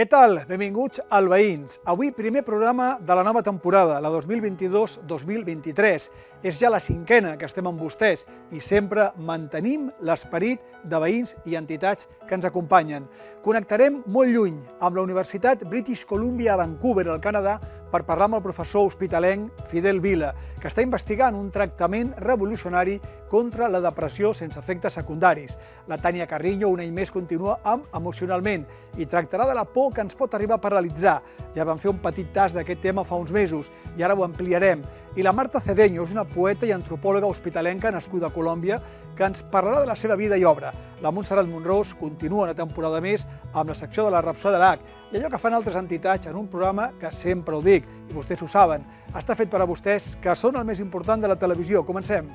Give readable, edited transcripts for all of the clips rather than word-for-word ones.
Què tal? Benvinguts al Veïns. Avui primer programa de la nova temporada, la 2022-2023. És ja la cinquena que estem amb vostès i sempre mantenim l'esperit de veïns i entitats que ens acompanyen. Connectarem molt lluny amb la Universitat British Columbia a Vancouver, al Canadà, per parlar amb el professor hospitalenc Fidel Vila, que està investigant un tractament revolucionari contra la depressió sense efectes secundaris. La Tània Carrillo un any més continua amb Emocionalment i tractarà de la por que ens pot arribar a paralitzar. Ja vam fer un petit tast d'aquest tema fa uns mesos i ara ho ampliarem. I la Marta Cedeño és una poeta i antropòloga hospitalenca nascuda a Colòmbia que ens parlarà de la seva vida i obra. La Montserrat Monrós continua una temporada més amb la secció de la Rapsó de l'Arc i allò que fan altres entitats en un programa que sempre ho dic, i vostès ho saben, està fet per a vostès, que són el més important de la televisió. Comencem.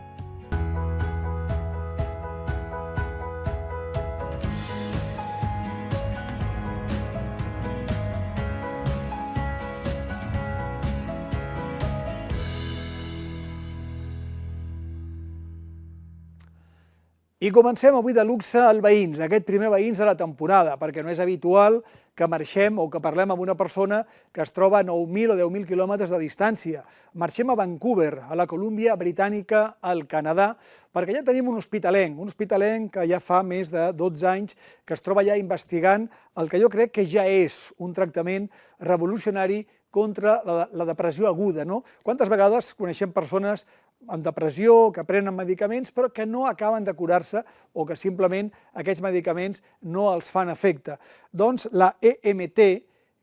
I comencem avui de luxe al Veïns, aquest primer Veïns de la temporada, perquè no és habitual que marxem o que parlem amb una persona que es troba a 9.000 o 10.000 quilòmetres de distància. Marxem a Vancouver, a la Colúmbia Britànica, al Canadà, perquè ja tenim un hospitalenc que ja fa més de 12 anys que es troba ja investigant el que jo crec que ja és un tractament revolucionari contra la depressió aguda, no? Quantes vegades coneixem persones amb depressió, que prenen medicaments, però que no acaben de curar-se o que simplement aquests medicaments no els fan efecte. Doncs la EMT,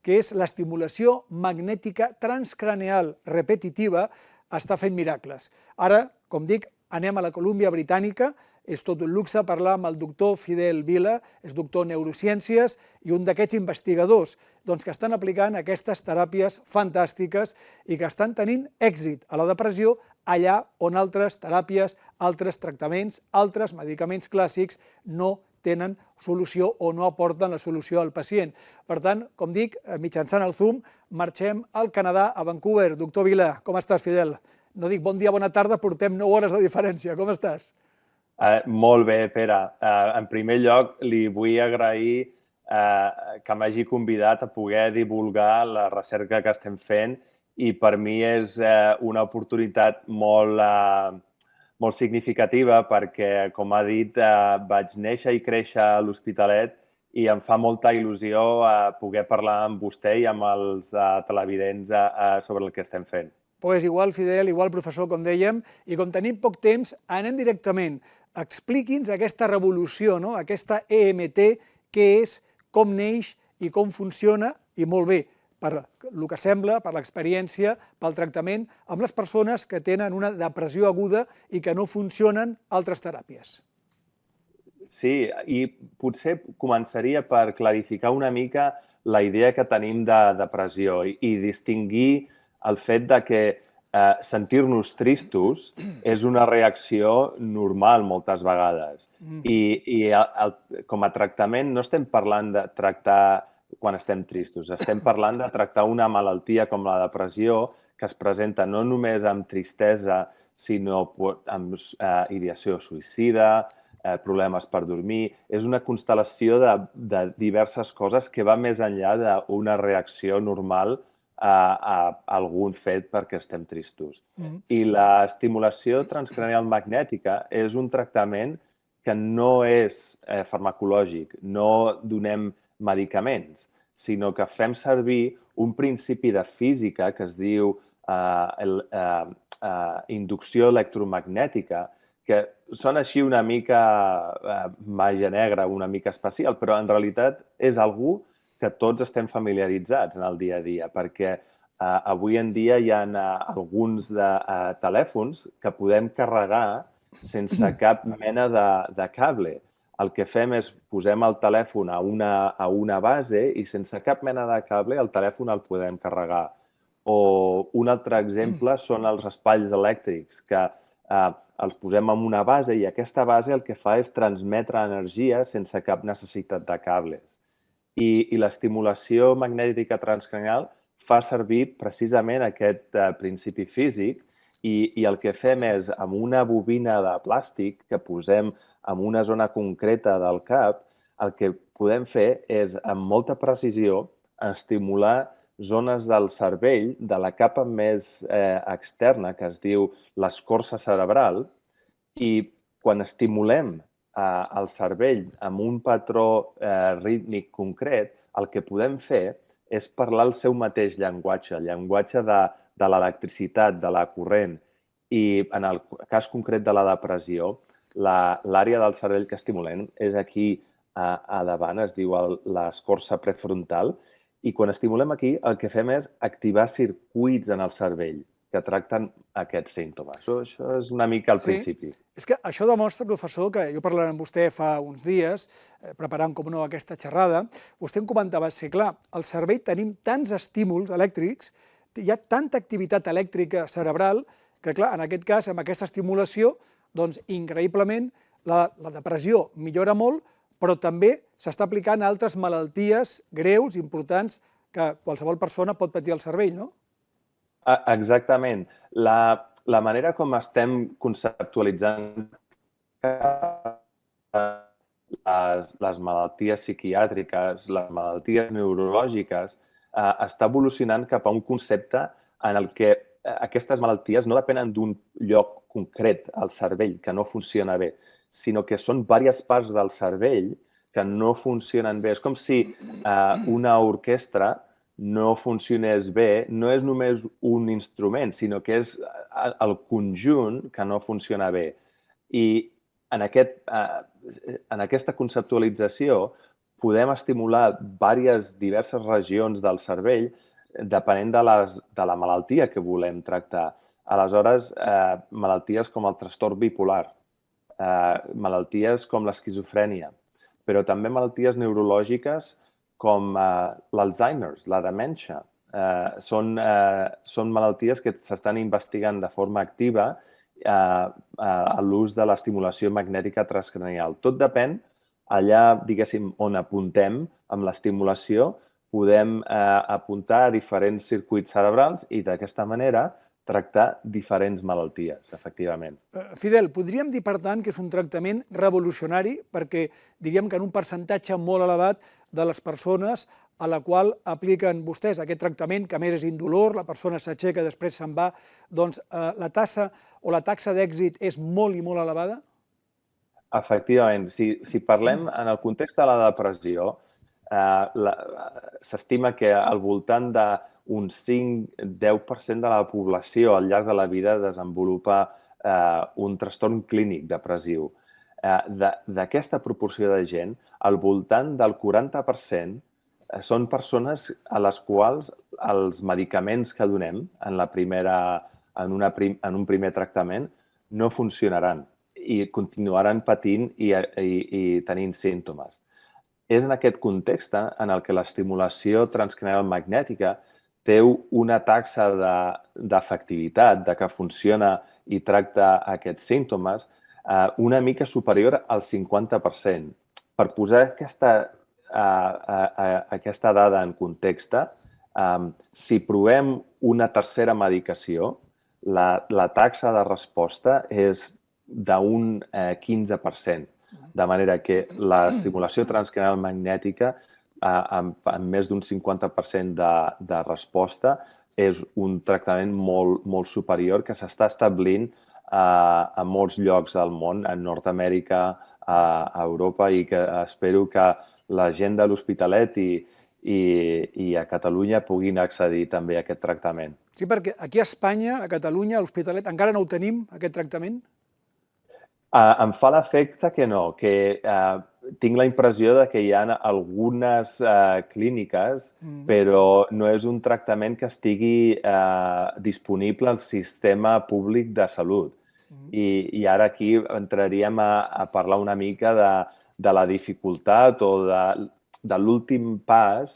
que és l'estimulació magnètica transcraneal repetitiva, està fent miracles. Ara, com dic, anem a la Colúmbia Britànica, és tot un luxe parlar amb el doctor Fidel Vila, és doctor en neurociències i un d'aquests investigadors que estan aplicant aquestes teràpies fantàstiques i que estan tenint èxit a la depressió allà on altres teràpies, altres tractaments, altres medicaments clàssics no tenen solució o no aporten la solució al pacient. Per tant, com dic, mitjançant el Zoom, marxem al Canadà, a Vancouver. Doctor Vila, com estàs, Fidel? No dic bon dia, bona tarda, portem 9 hores de diferència. Com estàs? Molt bé, Pere. En primer lloc, li vull agrair que m'hagi convidat a poder divulgar la recerca que estem fent i per mi és una oportunitat molt significativa perquè, com ha dit, vaig néixer i créixer a l'Hospitalet i em fa molta il·lusió poder parlar amb vostè i amb els televidents sobre el que estem fent. Pues igual, Fidel, igual, professor, com dèiem, i com tenim poc temps, anem directament. Expliqui'ns aquesta revolució, no? Aquesta EMT, què és, com neix i com funciona, i molt bé, per el que sembla, per l'experiència, pel tractament amb les persones que tenen una depressió aguda i que no funcionen altres teràpies. Sí, i potser començaria per clarificar una mica la idea que tenim de depressió i distingir el fet de que sentir-nos tristos és una reacció normal moltes vegades. I com a tractament no estem parlant de tractar quan estem tristos, estem parlant de tractar una malaltia com la depressió que es presenta no només amb tristesa, sinó amb ideació suïcida, problemes per dormir. És una constel·lació de diverses coses que va més enllà d'una reacció normal a algun fet perquè estem tristos. I l'estimulació transcranial magnètica és un tractament que no és farmacològic, no donem medicaments, sinó que fem servir un principi de física que es diu inducció electromagnètica, que sona així una mica màgia negra, una mica especial, però en realitat és algú que tots estem familiaritzats en el dia a dia, perquè avui en dia hi ha alguns telèfons que podem carregar sense cap mena de cable. El que fem és posem el telèfon a una base i sense cap mena de cable el telèfon el podem carregar. O un altre exemple són els raspalls elèctrics, que els posem en una base i aquesta base el que fa és transmetre energia sense cap necessitat de cables. I l'estimulació magnètica transcranial fa servir precisament aquest principi físic i el que fem és, amb una bobina de plàstic que posem en una zona concreta del cap, el que podem fer és, amb molta precisió, estimular zones del cervell de la capa més externa, que es diu l'escorça cerebral, i quan estimulem el cervell amb un patró rítmic concret, el que podem fer és parlar el seu mateix llenguatge, el llenguatge de l'electricitat, de la corrent. I en el cas concret de la depressió, l'àrea del cervell que estimulem és aquí a davant, es diu l'escorça prefrontal, i quan estimulem aquí el que fem és activar circuits en el cervell que tracten aquests símptomes. Això és una mica al principi. És que això demostra, professor, que jo parlant amb vostè fa uns dies, preparant, com no, aquesta xerrada, vostè em comentava, sí, clar, al cervell tenim tants estímuls elèctrics, hi ha tanta activitat elèctrica cerebral, que, clar, en aquest cas, amb aquesta estimulació, doncs, increïblement, la depressió millora molt, però també s'està aplicant a altres malalties greus, importants, que qualsevol persona pot patir al cervell, no? Exactament. La manera com estem conceptualitzant les malalties psiquiàtriques, les malalties neurològiques, està evolucionant cap a un concepte en el que aquestes malalties no depenen d'un lloc concret al cervell que no funciona bé, sinó que són diverses parts del cervell que no funcionen bé. És com si una orquestra no funcionés bé, no és només un instrument, sinó que és el conjunt que no funciona bé. I en aquesta conceptualització podem estimular diverses regions del cervell depenent de la malaltia que volem tractar. Aleshores, malalties com el trastorn bipolar, malalties com l'esquizofrènia, però també malalties neurològiques com l'Alzheimer, la demència. Són malalties que s'estan investigant de forma activa a l'ús de l'estimulació magnètica transcranial. Tot depèn, allà, diguéssim, on apuntem amb l'estimulació, podem apuntar a diferents circuits cerebrals i d'aquesta manera tractar diferents malalties, efectivament. Fidel, podríem dir, per tant, que és un tractament revolucionari perquè diríem que en un percentatge molt elevat de les persones a la qual apliquen vostès aquest tractament, que a més és indolor, la persona s'aixeca, després se'n va, doncs la taxa d'èxit és molt i molt elevada? Efectivament. Si parlem en el context de la depressió, s'estima que al voltant d'un 5-10% de la població al llarg de la vida desenvolupa un trastorn clínic depressiu. D'aquesta proporció de gent, al voltant del 40% són persones a les quals els medicaments que donem en un primer tractament no funcionaran i continuaran patint i tenint símptomes. És en aquest context en el que l'estimulació transcranial magnètica té una taxa d'efectivitat, de que funciona i tracta aquests símptomes, una mica superior al 50%. Per posar aquesta dada en context, si provem una tercera medicació, la taxa de resposta és d'un 15%, de manera que l'estimulació transcranial magnètica amb més d'un 50% de resposta és un tractament molt superior que s'està establint a molts llocs del món, a Nord-Amèrica, a Europa, i que espero que la gent de l'Hospitalet i a Catalunya puguin accedir també a aquest tractament. Sí, perquè aquí a Espanya, a Catalunya, a l'Hospitalet, encara no ho tenim, aquest tractament? Em fa l'efecte que no, que tinc la impressió de que hi ha algunes clíniques, però no és un tractament que estigui disponible al sistema públic de salut. I ara aquí entraríem a parlar una mica de la dificultat o de l'últim pas.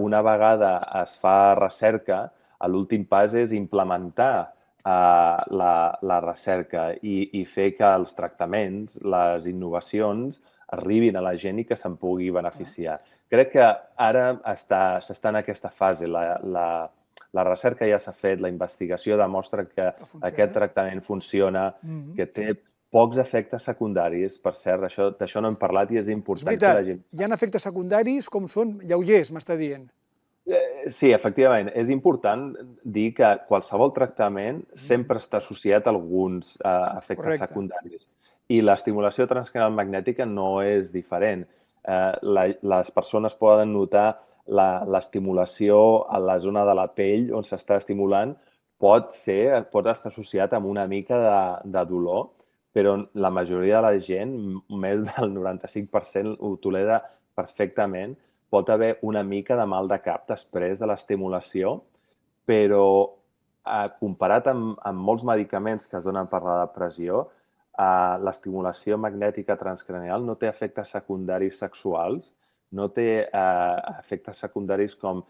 Una vegada es fa recerca, l'últim pas és implementar la recerca i fer que els tractaments, les innovacions, arribin a la gent i que se'n pugui beneficiar. Crec que ara s'està en aquesta fase. La recerca ja s'ha fet, la investigació demostra que aquest tractament funciona, que té pocs efectes secundaris. Per cert, d'això no hem parlat i és important que la gent... Hi ha efectes secundaris com són lleugers, m'està dient. Sí, efectivament. És important dir que qualsevol tractament sempre està associat a alguns efectes Correcte. secundaris. I l'estimulació transcranial magnètica no és diferent. Les persones poden notar l'estimulació a la zona de la pell on s'està estimulant pot estar associat amb una mica de dolor, però la majoria de la gent, més del 95%, ho tolera perfectament. Pot haver una mica de mal de cap després de l'estimulació, però comparat amb molts medicaments que es donen per la depressió, l'estimulació magnètica transcranial no té efectes secundaris sexuals, no té efectes secundaris com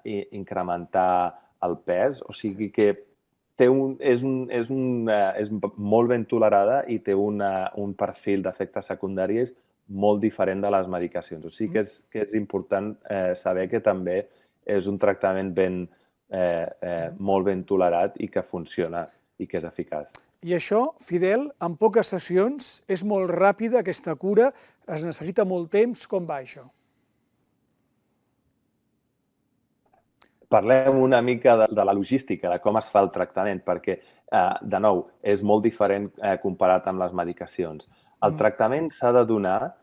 incrementar el pes, o sigui que és molt ben tolerada i té un perfil d'efectes secundaris molt diferent de les medicacions. O sigui que és important saber que també és un tractament molt ben tolerat i que funciona i que és eficaç. I això, Fidel, en poques sessions, és molt ràpida aquesta cura, es necessita molt temps, com va això? Parlem una mica de la logística, de com es fa el tractament, perquè, de nou, és molt diferent comparat amb les medicacions. El tractament s'ha de donar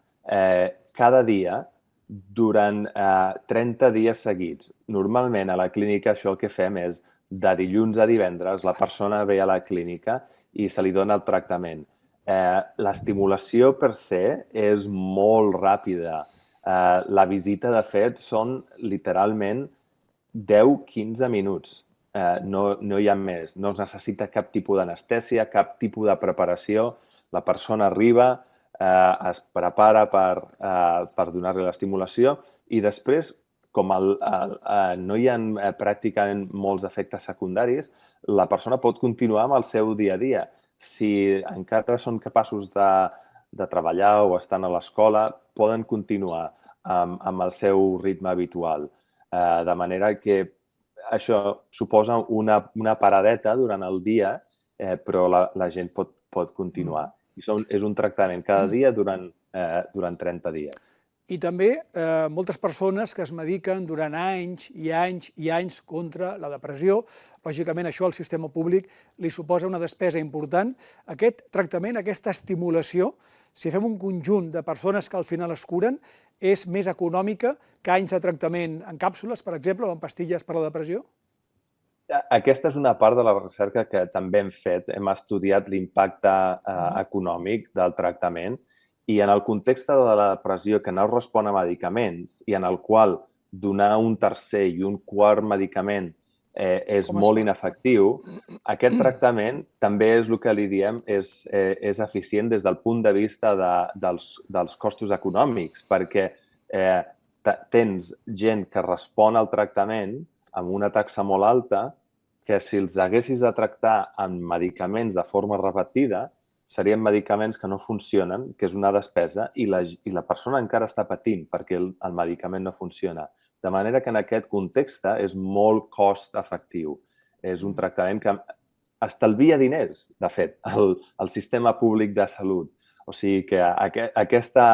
cada dia durant 30 dies seguits. Normalment a la clínica això el que fem és de dilluns a divendres la persona ve a la clínica i se li dona el tractament. L'estimulació per se és molt ràpida. La visita, de fet, són literalment 10-15 minuts. No hi ha més. No es necessita cap tipus d'anestèsia, cap tipus de preparació. La persona arriba, es prepara per donar-li l'estimulació i després, com no hi ha pràcticament molts efectes secundaris, la persona pot continuar amb el seu dia a dia. Si encara són capaços de treballar o estan a l'escola, poden continuar amb el seu ritme habitual. De manera que això suposa una paradeta durant el dia, però la gent pot continuar. És un tractament cada dia durant 30 dies. I també moltes persones que es mediquen durant anys i anys i anys contra la depressió. Lògicament, això al sistema públic li suposa una despesa important. Aquest tractament, aquesta estimulació, si fem un conjunt de persones que al final es curen, és més econòmica que anys de tractament en càpsules, per exemple, o en pastilles per a la depressió? Aquesta és una part de la recerca que també hem fet. Hem estudiat l'impacte econòmic del tractament i en el context de la depressió que no respon a medicaments i en el qual donar un tercer i un quart medicament és molt inefectiu, aquest tractament també és el que li diem és eficient des del punt de vista dels costos econòmics, perquè tens gent que respon al tractament amb una taxa molt alta que si els haguessis de tractar amb medicaments de forma repetida serien medicaments que no funcionen, que és una despesa, i la persona encara està patint perquè el medicament no funciona. De manera que en aquest context és molt cost efectiu. És un tractament que estalvia diners, de fet, al sistema públic de salut. O sigui que aquesta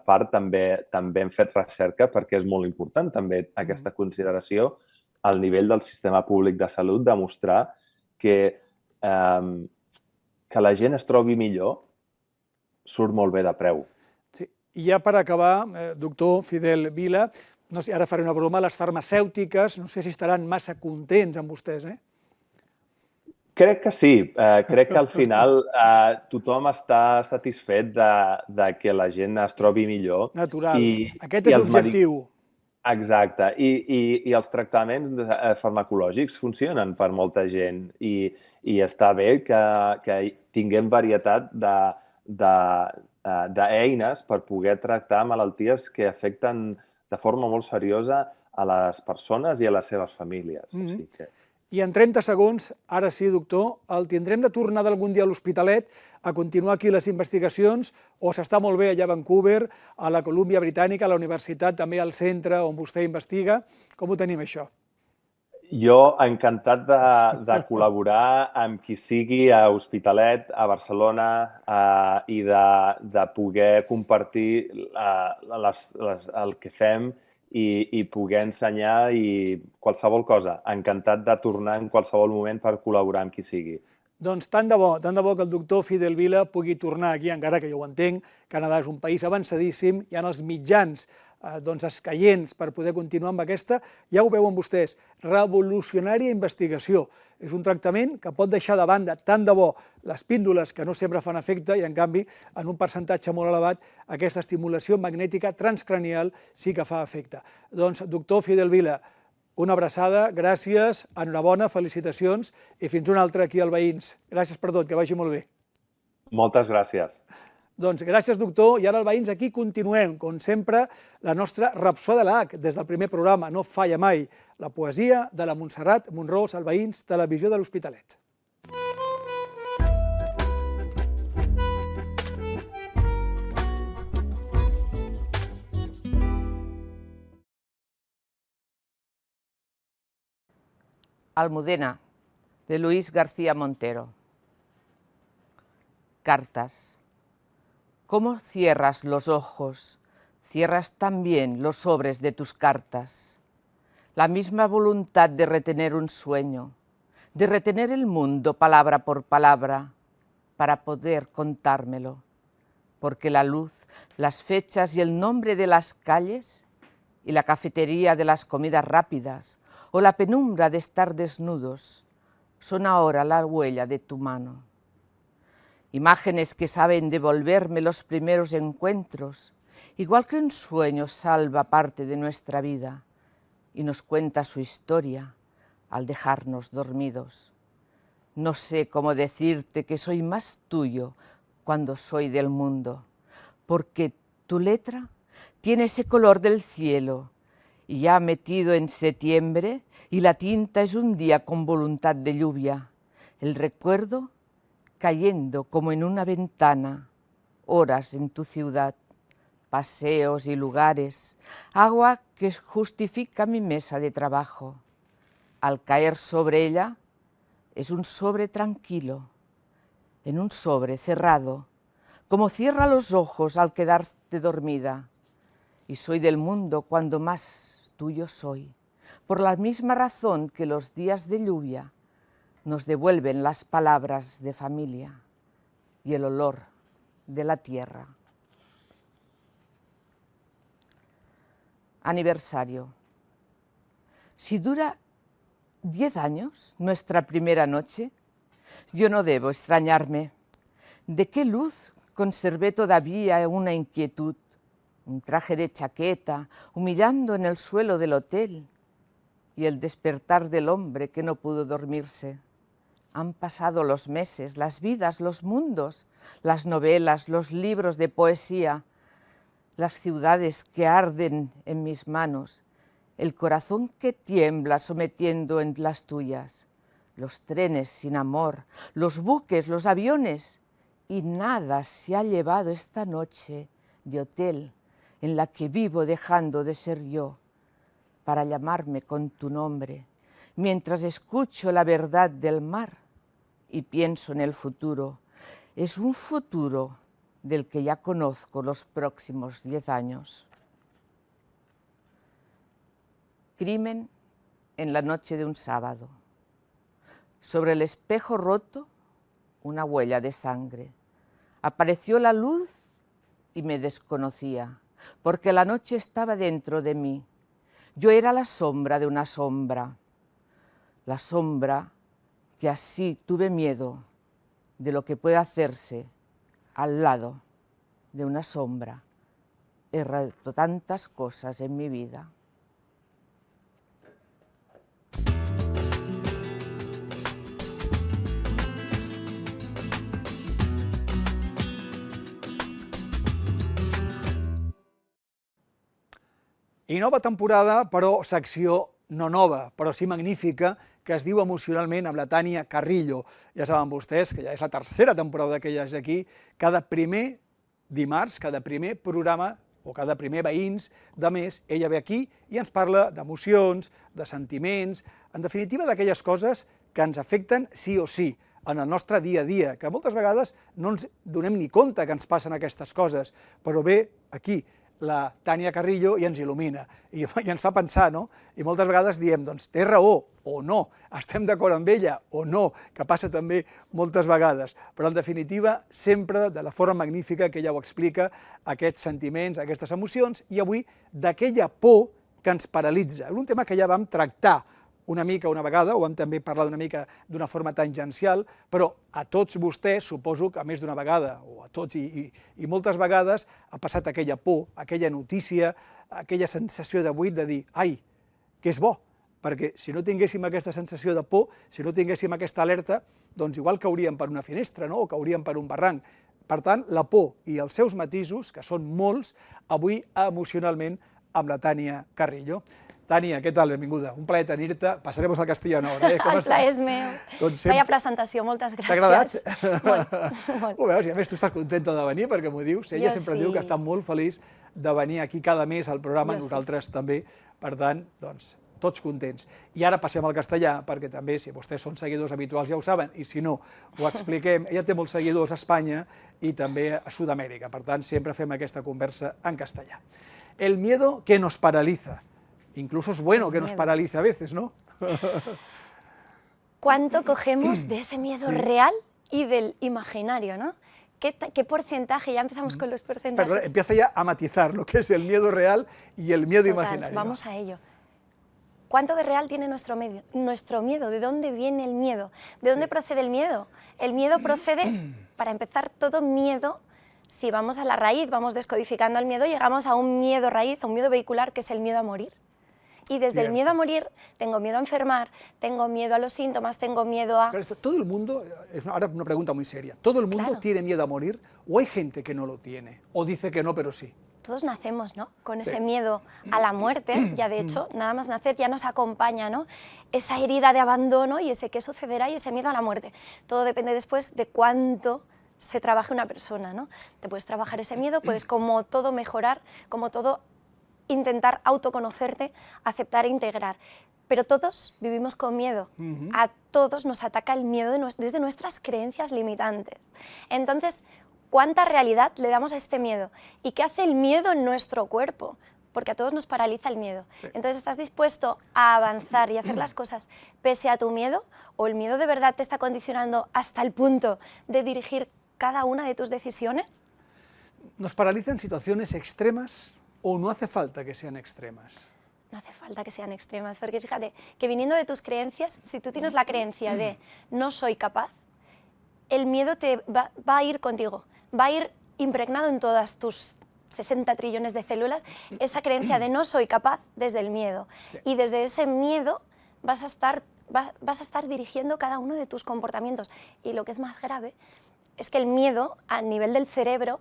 part també hem fet recerca perquè és molt important també aquesta consideració al nivell del sistema públic de salut, demostrar que la gent es trobi millor surt molt bé de preu. Sí. I ja per acabar, doctor Fidel Vila, no sé, ara faré una broma, les farmacèutiques, no sé si estaran massa contents amb vostès, Crec que sí. Crec que al final tothom està satisfet de que la gent es trobi millor. Natural. Aquest és l'objectiu. Exacte. I els tractaments farmacològics funcionen per molta gent i està bé que tinguem varietat d'eines per poder tractar malalties que afecten de forma molt seriosa a les persones i a les seves famílies. I en 30 segons, ara sí, doctor, el tindrem de tornar d'algun dia a l'Hospitalet a continuar aquí les investigacions o s'està molt bé allà a Vancouver, a la Colúmbia Britànica, a la universitat, també al centre on vostè investiga? Com ho tenim, això? Jo encantat de col·laborar amb qui sigui a Hospitalet, a Barcelona, i de poder compartir el que fem i poder ensenyar i qualsevol cosa. Encantat de tornar en qualsevol moment per col·laborar amb qui sigui. Doncs tant de bo que el doctor Fidel Vila pugui tornar aquí, encara que jo ho entenc, Canadà és un país avançadíssim, hi ha els mitjans escaients per poder continuar amb aquesta, ja ho veuen vostès, revolucionària investigació. És un tractament que pot deixar de banda, tant de bo, les píndoles que no sempre fan efecte i, en canvi, en un percentatge molt elevat, aquesta estimulació magnètica transcranial sí que fa efecte. Doncs, doctor Fidel Vila, una abraçada, gràcies, enhorabona, felicitacions i fins una altra aquí al Veïns. Gràcies per tot, que vagi molt bé. Moltes gràcies. Doncs gràcies, doctor. I ara al Veïns aquí continuem, com sempre, la nostra Rapsó de l'H, des del primer programa, no falla mai, la poesia de la Montserrat Monrols al Veïns, Televisió de l'Hospitalet. Almudena, de Luis García Montero. Cartas. ¿Cómo cierras los ojos? Cierras también los sobres de tus cartas. La misma voluntad de retener un sueño, de retener el mundo palabra por palabra, para poder contármelo. Porque la luz, las fechas y el nombre de las calles, y la cafetería de las comidas rápidas, o la penumbra de estar desnudos, son ahora la huella de tu mano. Imágenes que saben devolverme los primeros encuentros, igual que un sueño salva parte de nuestra vida y nos cuenta su historia al dejarnos dormidos. No sé cómo decirte que soy más tuyo cuando soy del mundo, porque tu letra tiene ese color del cielo y ya metido en septiembre y la tinta es un día con voluntad de lluvia, el recuerdo cayendo como en una ventana, horas en tu ciudad, paseos y lugares, agua que justifica mi mesa de trabajo. Al caer sobre ella es un sobre tranquilo, en un sobre cerrado, como cierra los ojos al quedarte dormida. Y soy del mundo cuando más tuyo soy, por la misma razón que los días de lluvia nos devuelven las palabras de familia y el olor de la tierra. Aniversario. Si dura 10 años nuestra primera noche, yo no debo extrañarme. ¿De qué luz conservé todavía una inquietud? Un traje de chaqueta, humillando en el suelo del hotel, y el despertar del hombre que no pudo dormirse. Han pasado los meses, las vidas, los mundos, las novelas, los libros de poesía, las ciudades que arden en mis manos, el corazón que tiembla sometiendo en las tuyas, los trenes sin amor, los buques, los aviones, y nada se ha llevado esta noche de hotel en la que vivo dejando de ser yo, para llamarme con tu nombre, mientras escucho la verdad del mar y pienso en el futuro. Es un futuro del que ya conozco los próximos 10 años. Crimen en la noche de un sábado. Sobre el espejo roto, una huella de sangre. Apareció la luz y me desconocía, porque la noche estaba dentro de mí. Yo era la sombra de una sombra, la sombra que así tuve miedo de lo que puede hacerse al lado de una sombra. He roto tantas cosas en mi vida. I nova temporada, però secció no nova, però sí magnífica, que es diu Emocionalment amb la Tània Carrillo. Ja saben vostès que ja és la tercera temporada que ella és aquí. Cada primer dimarts, cada primer programa o cada primer Veïns de mes, ella ve aquí i ens parla d'emocions, de sentiments, en definitiva d'aquelles coses que ens afecten sí o sí en el nostre dia a dia, que moltes vegades no ens donem ni compte que ens passen aquestes coses, però ve aquí la Tània Carrillo i ens il·lumina, i ens fa pensar, no? I moltes vegades diem, doncs, té raó, o no, estem d'acord amb ella, o no, que passa també moltes vegades, però en definitiva, sempre de la forma magnífica que ella ho explica, aquests sentiments, aquestes emocions, i avui d'aquella por que ens paralitza. És un tema que ja vam tractar una mica una vegada, ho vam també parlar una mica d'una forma tangencial, però a tots vostès, suposo que a més d'una vegada, o a tots i moltes vegades, ha passat aquella por, aquella notícia, aquella sensació de buit de dir, ai, que és bo, perquè si no tinguéssim aquesta sensació de por, si no tinguéssim aquesta alerta, doncs igual cauríem per una finestra, no? O cauríem per un barranc. Per tant, la por i els seus matisos, que són molts, avui emocionalment amb la Tània Carrillo. Tània, què tal? Benvinguda. Un plaer tenir-te. Passaremos al castellano ara, Com estàs? El plaer és meu. Doncs Vaya presentació, moltes gràcies. T'ha agradat? Molt. Ho veus, i a més tu estàs contenta de venir perquè m'ho dius. Ella sempre diu que està molt feliç de venir aquí cada mes al programa, nosaltres també. Per tant, doncs, tots contents. I ara passem al castellà, perquè també, si vostès són seguidors habituals ja ho saben, i si no, ho expliquem. Ella té molts seguidors a Espanya i també a Sud-amèrica. Per tant, sempre fem aquesta conversa en castellà. El miedo que nos paraliza. Incluso es bueno que nos paralice a veces, ¿no? ¿Cuánto cogemos de ese miedo real y del imaginario, ¿no? ¿Qué porcentaje? Ya empezamos con los porcentajes. Perdón, empieza ya a matizar lo que es el miedo real y el miedo Total, imaginario. Vamos a ello. ¿Cuánto de real tiene nuestro miedo? ¿De dónde viene el miedo? ¿De dónde procede el miedo? El miedo procede, para empezar, todo miedo. Si vamos a la raíz, vamos descodificando el miedo, llegamos a un miedo raíz, a un miedo vehicular, que es el miedo a morir. Y desde el miedo a morir, tengo miedo a enfermar, tengo miedo a los síntomas, tengo miedo a... Pero todo el mundo, es ahora una pregunta muy seria, ¿todo el mundo tiene miedo a morir o hay gente que no lo tiene? ¿O dice que no, pero sí? Todos nacemos, ¿no? Con ese miedo a la muerte, ya de hecho, nada más nacer ya nos acompaña, ¿no? Esa herida de abandono y ese qué sucederá y ese miedo a la muerte. Todo depende después de cuánto se trabaje una persona, ¿no? Te puedes trabajar ese miedo, puedes como todo mejorar, como todo intentar autoconocerte, aceptar e integrar. Pero todos vivimos con miedo. A todos nos ataca el miedo desde nuestras creencias limitantes. Entonces, ¿cuánta realidad le damos a este miedo? ¿Y qué hace el miedo en nuestro cuerpo? Porque a todos nos paraliza el miedo. Sí. Entonces, ¿estás dispuesto a avanzar y hacer las cosas pese a tu miedo? ¿O el miedo de verdad te está condicionando hasta el punto de dirigir cada una de tus decisiones? ¿Nos paralizan situaciones extremas o no hace falta que sean extremas? No hace falta que sean extremas, porque fíjate, que viniendo de tus creencias, si tú tienes la creencia de no soy capaz, el miedo va a ir contigo, va a ir impregnado en todas tus 60 trillones de células, esa creencia de no soy capaz desde el miedo. Sí. Y desde ese miedo vas a estar dirigiendo cada uno de tus comportamientos. Y lo que es más grave es que el miedo, a nivel del cerebro,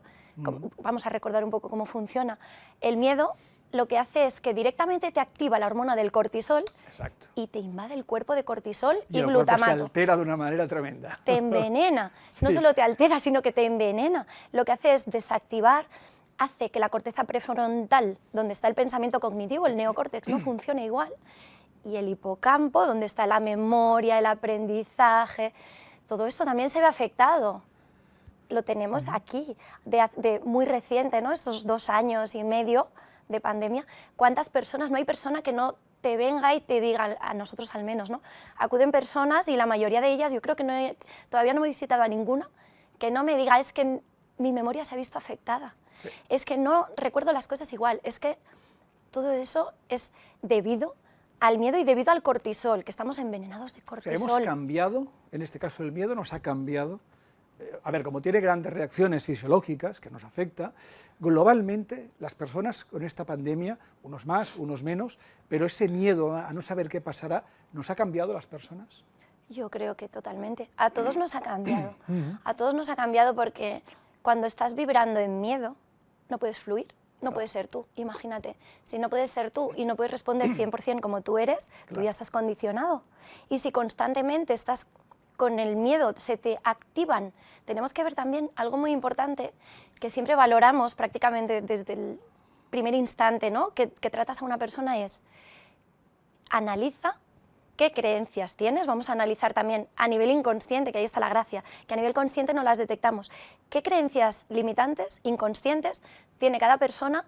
vamos a recordar un poco cómo funciona, el miedo lo que hace es que directamente te activa la hormona del cortisol. Exacto. Y te invade el cuerpo de cortisol y glutamato. El cuerpo se altera de una manera tremenda. Te envenena. Sí. No solo te altera, sino que te envenena. Lo que hace es desactivar, hace que la corteza prefrontal, donde está el pensamiento cognitivo, el neocórtex, no funcione igual. Y el hipocampo, donde está la memoria, el aprendizaje, todo esto también se ve afectado. Lo tenemos aquí, de muy reciente, ¿no? Estos 2 años y medio de pandemia. ¿Cuántas personas? No hay persona que no te venga y te diga, a nosotros al menos, ¿no? Acuden personas y la mayoría de ellas, yo creo que todavía no he visitado a ninguna, que no me diga, es que mi memoria se ha visto afectada. Sí. Es que no recuerdo las cosas igual. Es que todo eso es debido al miedo y debido al cortisol, que estamos envenenados de cortisol. O sea, hemos cambiado, en este caso el miedo nos ha cambiado. A ver, como tiene grandes reacciones fisiológicas que nos afecta, globalmente las personas con esta pandemia, unos más, unos menos, pero ese miedo a no saber qué pasará, ¿nos ha cambiado a las personas? Yo creo que totalmente. A todos nos ha cambiado. A todos nos ha cambiado porque cuando estás vibrando en miedo, no puedes fluir, no puedes ser tú. Imagínate, si no puedes ser tú y no puedes responder 100% como tú eres, tú ya estás condicionado. Y si constantemente estás con el miedo, se te activan. Tenemos que ver también algo muy importante que siempre valoramos prácticamente desde el primer instante, ¿no? que tratas a una persona, es analiza qué creencias tienes. Vamos a analizar también a nivel inconsciente, que ahí está la gracia, que a nivel consciente no las detectamos. ¿Qué creencias limitantes, inconscientes, tiene cada persona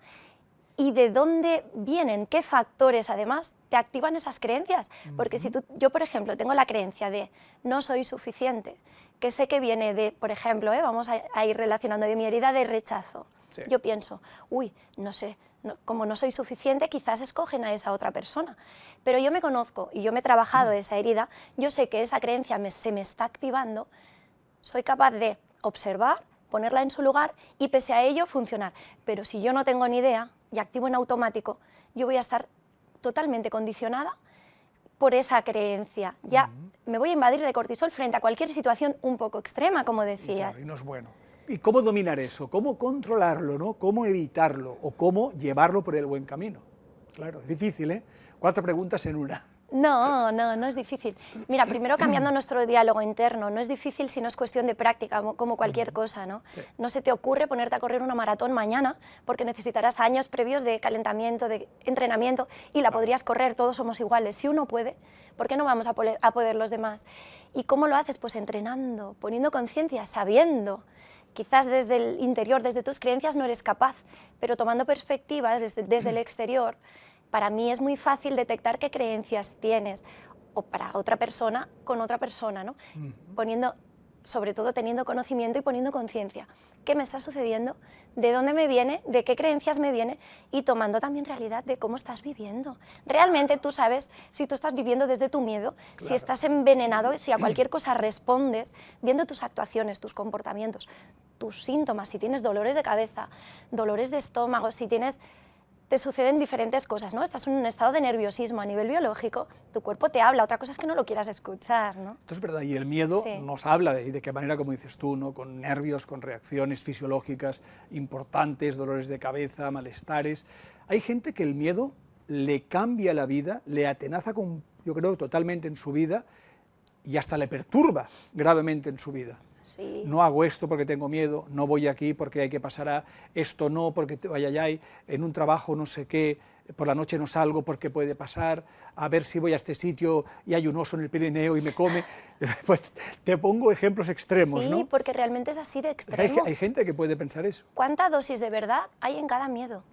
y de dónde vienen, qué factores además te activan esas creencias. Porque si yo, por ejemplo, tengo la creencia de no soy suficiente, que sé que viene de, por ejemplo, vamos a ir relacionando, de mi herida de rechazo. Sí. Yo pienso, uy, no sé, como no soy suficiente, quizás escogen a esa otra persona. Pero yo me conozco y yo me he trabajado esa herida, yo sé que esa creencia se me está activando, soy capaz de observar, ponerla en su lugar y pese a ello funcionar. Pero si yo no tengo ni idea y activo en automático, yo voy a estar totalmente condicionada por esa creencia. Ya me voy a invadir de cortisol frente a cualquier situación un poco extrema, como decías. Claro, y no es bueno. ¿Y cómo dominar eso? ¿Cómo controlarlo, ¿no? ¿Cómo evitarlo? ¿O cómo llevarlo por el buen camino? Claro, es difícil, ¿eh? 4 preguntas en una. No es difícil. Mira, primero cambiando nuestro diálogo interno, no es difícil si no es cuestión de práctica, como cualquier cosa, ¿no? Sí. No se te ocurre ponerte a correr una maratón mañana porque necesitarás años previos de calentamiento, de entrenamiento y la podrías correr, todos somos iguales. Si uno puede, ¿por qué no vamos a poder los demás? ¿Y cómo lo haces? Pues entrenando, poniendo conciencia, sabiendo. Quizás desde el interior, desde tus creencias no eres capaz, pero tomando perspectivas desde el exterior, para mí es muy fácil detectar qué creencias tienes, o para otra persona, con otra persona, ¿no? Sobre todo teniendo conocimiento y poniendo conciencia. ¿Qué me está sucediendo? ¿De dónde me viene? ¿De qué creencias me viene? Y tomando también realidad de cómo estás viviendo. Realmente tú sabes si tú estás viviendo desde tu miedo, claro, si estás envenenado, si a cualquier cosa respondes, viendo tus actuaciones, tus comportamientos, tus síntomas, si tienes dolores de cabeza, dolores de estómago, si te suceden diferentes cosas, ¿no? Estás en un estado de nerviosismo a nivel biológico, tu cuerpo te habla, otra cosa es que no lo quieras escuchar, ¿no? Esto es verdad, y el miedo nos habla de qué manera, como dices tú, ¿no? Con nervios, con reacciones fisiológicas importantes, dolores de cabeza, malestares. Hay gente que el miedo le cambia la vida, le atenaza, yo creo, totalmente en su vida y hasta le perturba gravemente en su vida. Sí. No hago esto porque tengo miedo, no voy aquí porque hay que pasar a esto, no porque te vaya allá, en un trabajo no sé qué, por la noche no salgo porque puede pasar, a ver si voy a este sitio y hay un oso en el Pirineo y me come. Pues te pongo ejemplos extremos, ¿no? Sí, porque realmente es así de extremo. Hay gente que puede pensar eso. ¿Cuánta dosis de verdad hay en cada miedo?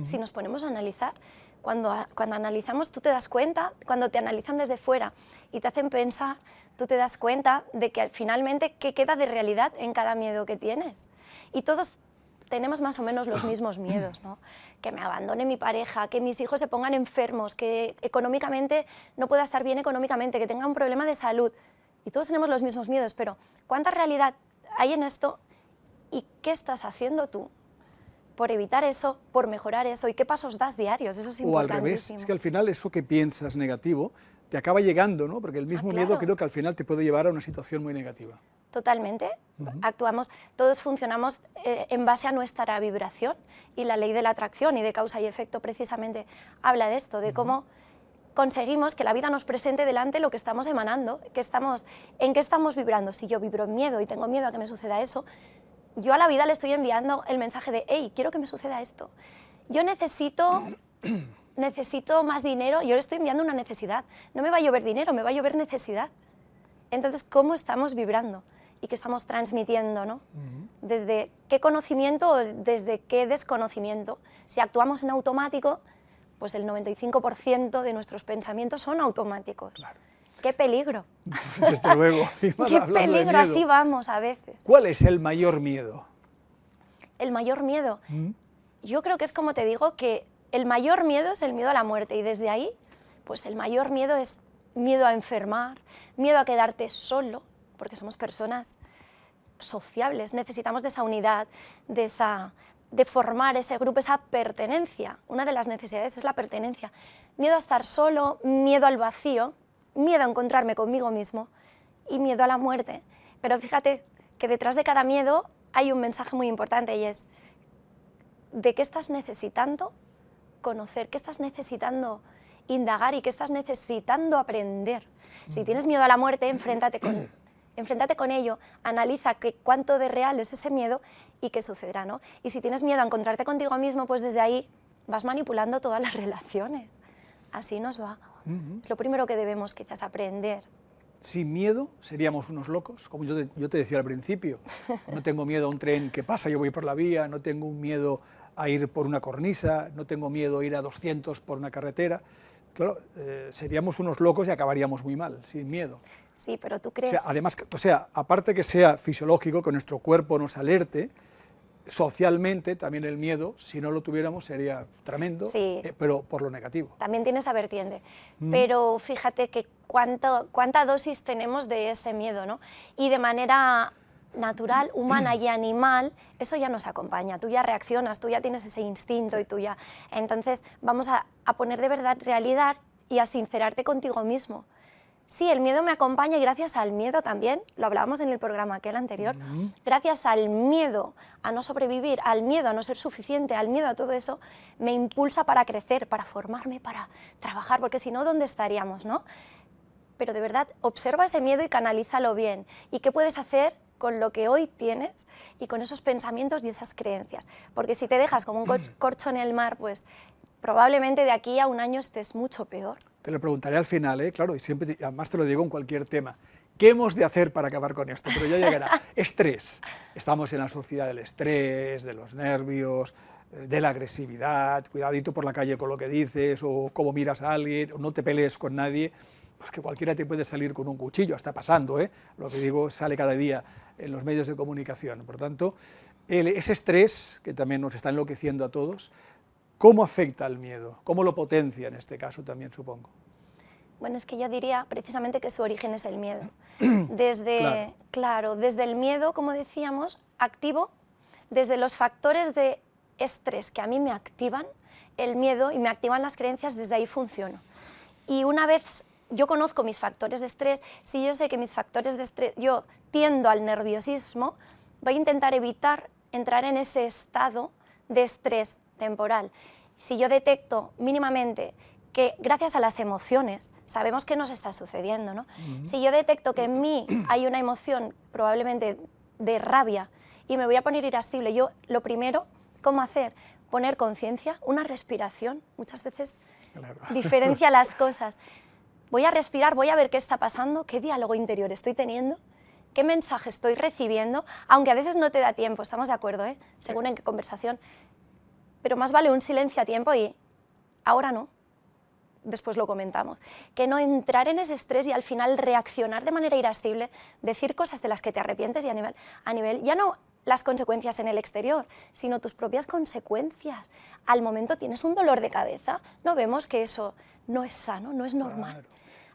Si nos ponemos a analizar, cuando analizamos tú te das cuenta, cuando te analizan desde fuera y te hacen pensar, tú te das cuenta de que finalmente qué queda de realidad en cada miedo que tienes. Y todos tenemos más o menos los mismos miedos, ¿no? Que me abandone mi pareja, que mis hijos se pongan enfermos, que económicamente no pueda estar bien económicamente, que tenga un problema de salud. Y todos tenemos los mismos miedos, pero ¿cuánta realidad hay en esto? ¿Y qué estás haciendo tú por evitar eso, por mejorar eso? ¿Y qué pasos das diarios? Eso es importantísimo. O al revés, es que al final eso que piensas negativo te acaba llegando, ¿no? Porque el mismo miedo creo que al final te puede llevar a una situación muy negativa. Totalmente. Actuamos, todos funcionamos en base a nuestra vibración y la ley de la atracción y de causa y efecto precisamente habla de esto, de cómo conseguimos que la vida nos presente delante lo que estamos emanando, en qué estamos vibrando. Si yo vibro en miedo y tengo miedo a que me suceda eso, yo a la vida le estoy enviando el mensaje de hey, quiero que me suceda esto. Yo necesito más dinero, yo le estoy enviando una necesidad. No me va a llover dinero, me va a llover necesidad. Entonces, ¿cómo estamos vibrando? ¿Y qué estamos transmitiendo, ¿no? ¿Desde qué conocimiento o desde qué desconocimiento? Si actuamos en automático, pues el 95% de nuestros pensamientos son automáticos. Claro. ¡Qué peligro! Desde luego. ¡Qué peligro! Así vamos a veces. ¿Cuál es el mayor miedo? El mayor miedo. Yo creo que es como te digo, que el mayor miedo es el miedo a la muerte y desde ahí, pues el mayor miedo es miedo a enfermar, miedo a quedarte solo, porque somos personas sociables, necesitamos de esa unidad, de formar ese grupo, esa pertenencia. Una de las necesidades es la pertenencia. Miedo a estar solo, miedo al vacío, miedo a encontrarme conmigo mismo y miedo a la muerte. Pero fíjate que detrás de cada miedo hay un mensaje muy importante y es de qué estás necesitando conocer, qué estás necesitando indagar y qué estás necesitando aprender. Si tienes miedo a la muerte, enfréntate con ello, analiza cuánto de real es ese miedo y qué sucederá, ¿no? Y si tienes miedo a encontrarte contigo mismo, pues desde ahí vas manipulando todas las relaciones. Así nos va. Es lo primero que debemos quizás aprender. Sin miedo seríamos unos locos, como yo te decía al principio. No tengo miedo a un tren que pasa, yo voy por la vía, no tengo un miedo a ir por una cornisa, no tengo miedo a ir a 200 por una carretera. Claro, seríamos unos locos y acabaríamos muy mal, sin miedo. Sí, pero tú crees... Además, aparte que sea fisiológico, que nuestro cuerpo nos alerte, socialmente también el miedo, si no lo tuviéramos, sería tremendo, sí. Pero por lo negativo. También tiene esa vertiente, pero fíjate que cuánta dosis tenemos de ese miedo, ¿no? Y de manera natural, humana y animal, eso ya nos acompaña, tú ya reaccionas, tú ya tienes ese instinto y tú ya... Entonces vamos a poner de verdad realidad y a sincerarte contigo mismo. Sí, el miedo me acompaña y gracias al miedo también, lo hablábamos en el programa aquel anterior, gracias al miedo a no sobrevivir, al miedo a no ser suficiente, al miedo a todo eso, me impulsa para crecer, para formarme, para trabajar, porque si no, ¿dónde estaríamos, no? Pero de verdad, observa ese miedo y canalízalo bien. ¿Y qué puedes hacer con lo que hoy tienes y con esos pensamientos y esas creencias? Porque si te dejas como un corcho en el mar, pues probablemente de aquí a un año estés mucho peor. Te lo preguntaré al final, claro, y siempre, además te lo digo en cualquier tema. ¿Qué hemos de hacer para acabar con esto? Pero ya llegará. Estrés. Estamos en la sociedad del estrés, de los nervios, de la agresividad, cuidadito por la calle con lo que dices, o cómo miras a alguien, o no te pelees con nadie, pues que cualquiera te puede salir con un cuchillo, está pasando, lo que digo sale cada día en los medios de comunicación. Por tanto, ese estrés, que también nos está enloqueciendo a todos, ¿cómo afecta al miedo? ¿Cómo lo potencia en este caso también, supongo? Bueno, es que yo diría precisamente que su origen es el miedo. Desde el miedo, como decíamos, activo, desde los factores de estrés que a mí me activan el miedo y me activan las creencias, desde ahí funciono. Y una vez yo conozco mis factores de estrés, si yo sé que mis factores de estrés, yo tiendo al nerviosismo, voy a intentar evitar entrar en ese estado de estrés temporal. Si yo detecto mínimamente que gracias a las emociones sabemos qué nos está sucediendo, ¿no? Si yo detecto que en mí hay una emoción probablemente de rabia y me voy a poner irascible, yo lo primero, ¿cómo hacer? Poner conciencia, una respiración, muchas veces diferencia las cosas. Voy a respirar, voy a ver qué está pasando, qué diálogo interior estoy teniendo, qué mensaje estoy recibiendo, aunque a veces no te da tiempo, estamos de acuerdo, según en qué conversación, pero más vale un silencio a tiempo y ahora no, después lo comentamos, que no entrar en ese estrés y al final reaccionar de manera irascible, decir cosas de las que te arrepientes y a nivel ya no las consecuencias en el exterior, sino tus propias consecuencias. Al momento tienes un dolor de cabeza, no vemos que eso no es sano, no es normal.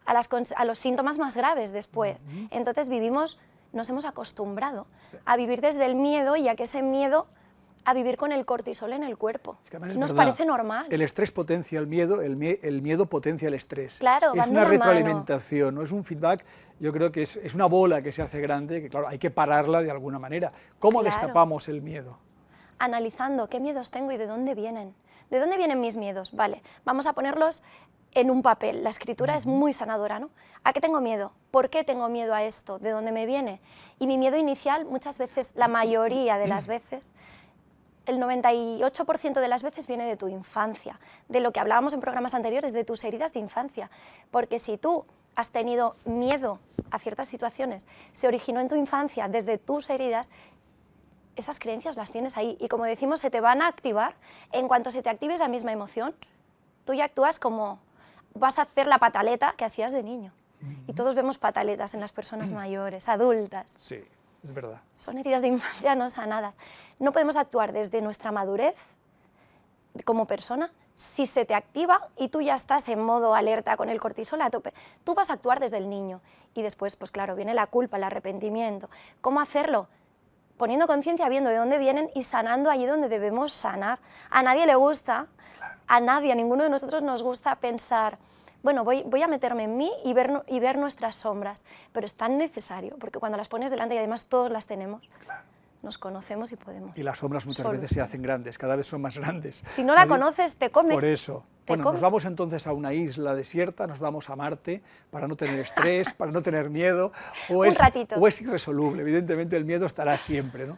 A los síntomas más graves después. Entonces nos hemos acostumbrado a vivir desde el miedo y a que ese miedo a vivir con el cortisol en el cuerpo. Es que nos parece normal. El estrés potencia el miedo potencia el estrés. Claro, es una retroalimentación, no es un feedback. Yo creo que es una bola que se hace grande, que claro, hay que pararla de alguna manera. ¿Cómo destapamos el miedo? Analizando qué miedos tengo y de dónde vienen. ¿De dónde vienen mis miedos? Vale, vamos a ponerlos en un papel. La escritura es muy sanadora, ¿no? ¿A qué tengo miedo? ¿Por qué tengo miedo a esto? ¿De dónde me viene? Y mi miedo inicial, muchas veces, la mayoría de las veces, el 98% de las veces viene de tu infancia, de lo que hablábamos en programas anteriores, de tus heridas de infancia. Porque si tú has tenido miedo a ciertas situaciones, se originó en tu infancia, desde tus heridas, esas creencias las tienes ahí. Y como decimos, se te van a activar. En cuanto se te active esa misma emoción, tú ya actúas como vas a hacer la pataleta que hacías de niño. Y todos vemos pataletas en las personas mayores, adultas. Sí. Es verdad. Son heridas de infancia no sanadas. No podemos actuar desde nuestra madurez como persona si se te activa y tú ya estás en modo alerta con el cortisol a tope. Tú vas a actuar desde el niño y después, pues claro, viene la culpa, el arrepentimiento. ¿Cómo hacerlo? Poniendo conciencia, viendo de dónde vienen y sanando allí donde debemos sanar. A nadie le gusta, a ninguno de nosotros nos gusta pensar, bueno, voy a meterme en mí y ver nuestras sombras, pero es tan necesario, porque cuando las pones delante y además todos las tenemos, nos conocemos y podemos. Y las sombras muchas veces se hacen grandes, cada vez son más grandes. Si no la conoces, te come. Por eso. Bueno, nos vamos entonces a una isla desierta, nos vamos a Marte para no tener estrés, para no tener miedo, o es irresoluble. Evidentemente el miedo estará siempre, ¿no?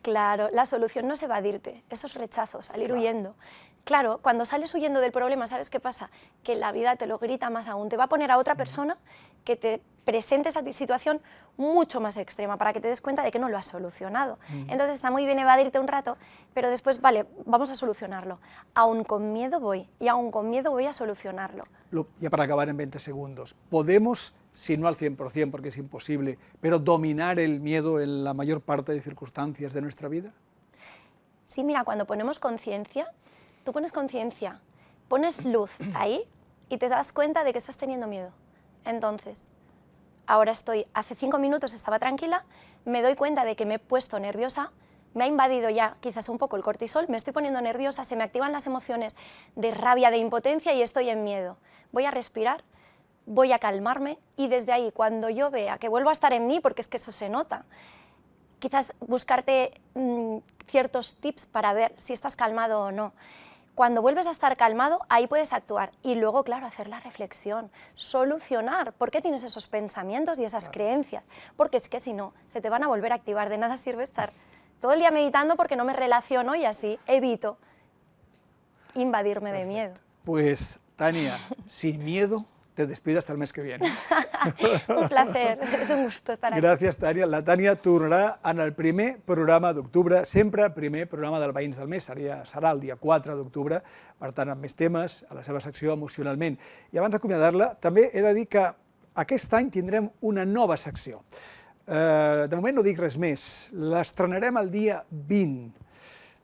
Claro, la solución no es evadirte, esos rechazos, salir huyendo. Claro, cuando sales huyendo del problema, ¿sabes qué pasa? Que la vida te lo grita más aún, te va a poner a otra persona que te presente esa situación mucho más extrema, para que te des cuenta de que no lo has solucionado. Entonces está muy bien evadirte un rato, pero después, vale, vamos a solucionarlo. Aún con miedo voy, y aún con miedo voy a solucionarlo. Ya para acabar en 20 segundos, ¿podemos, si no al 100%, porque es imposible, pero dominar el miedo en la mayor parte de circunstancias de nuestra vida? Sí, mira, cuando ponemos conciencia, tú pones conciencia, pones luz ahí y te das cuenta de que estás teniendo miedo. Entonces, ahora hace 5 minutos estaba tranquila, me doy cuenta de que me he puesto nerviosa, me ha invadido ya quizás un poco el cortisol, me estoy poniendo nerviosa, se me activan las emociones de rabia, de impotencia y estoy en miedo. Voy a respirar, voy a calmarme y desde ahí, cuando yo vea que vuelvo a estar en mí, porque es que eso se nota, quizás buscarte ciertos tips para ver si estás calmado o no. Cuando vuelves a estar calmado, ahí puedes actuar y luego, claro, hacer la reflexión, solucionar por qué tienes esos pensamientos y esas creencias, porque es que si no, se te van a volver a activar, de nada sirve estar todo el día meditando porque no me relaciono y así evito invadirme de miedo. Pues, Tania, sin miedo, te despido hasta el mes que viene. Un placer, és un gusto estar aquí. Gràcies, Tània. La Tània tornarà en el primer programa d'octubre, sempre primer programa del Veïns del Mes, serà el dia 4 d'octubre, per tant, amb més temes, a la seva secció Emocionalment. I abans d'acomiadar-la, també he de dir que aquest any tindrem una nova secció. De moment no dic res més, l'estrenarem el dia 20.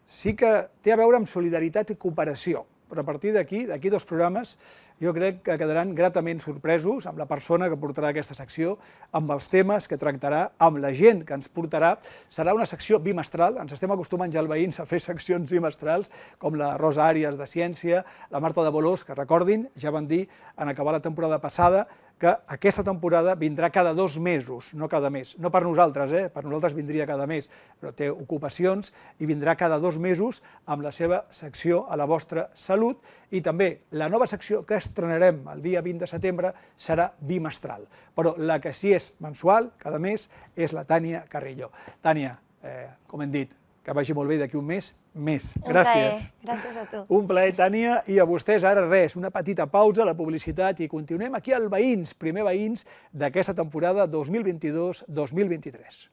Sí que té a veure amb solidaritat i cooperació, però a partir d'aquí 2 programes, jo crec que quedaran gratament sorpresos amb la persona que portarà aquesta secció, amb els temes que tractarà, amb la gent que ens portarà. Serà una secció bimestral, ens estem acostumant ja als veïns a fer seccions bimestrals, com la Rosa Àrias de Ciència, la Marta de Bolós, que recordin, ja van dir en acabar la temporada passada que aquesta temporada vindrà cada 2 mesos, no cada mes. No per nosaltres, per nosaltres vindria cada mes, però té ocupacions i vindrà cada 2 mesos amb la seva secció a la vostra salut i també la nova secció que estrenarem el dia 20 de setembre serà bimestral, però la que sí és mensual, cada mes, és la Tània Carrillo. Tània, com hem dit, que vagi molt bé d'aquí un mes, més. Gràcies. Gràcies a tu. Un plaer, Tània, i a vostès ara res, una petita pausa, la publicitat, i continuem aquí al Veïns, primer Veïns d'aquesta temporada 2022-2023.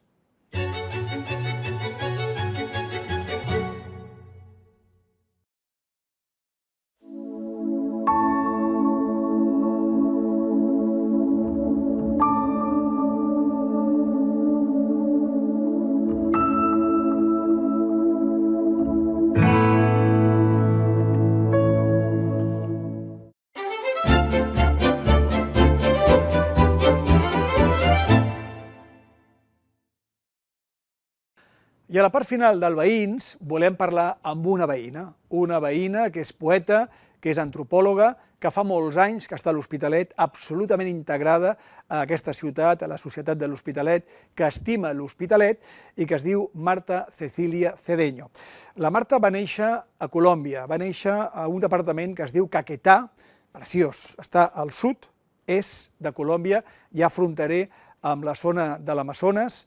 I a la part final del Veïns volem parlar amb una veïna que és poeta, que és antropòloga, que fa molts anys que està a l'Hospitalet, absolutament integrada a aquesta ciutat, a la societat de l'Hospitalet, que estima l'Hospitalet i que es diu Marta Cecilia Cedeño. La Marta va néixer a Colòmbia, va néixer a un departament que es diu Caquetá, preciós, està al sud-est de Colòmbia, ja fronterer amb la zona de l'Amazones,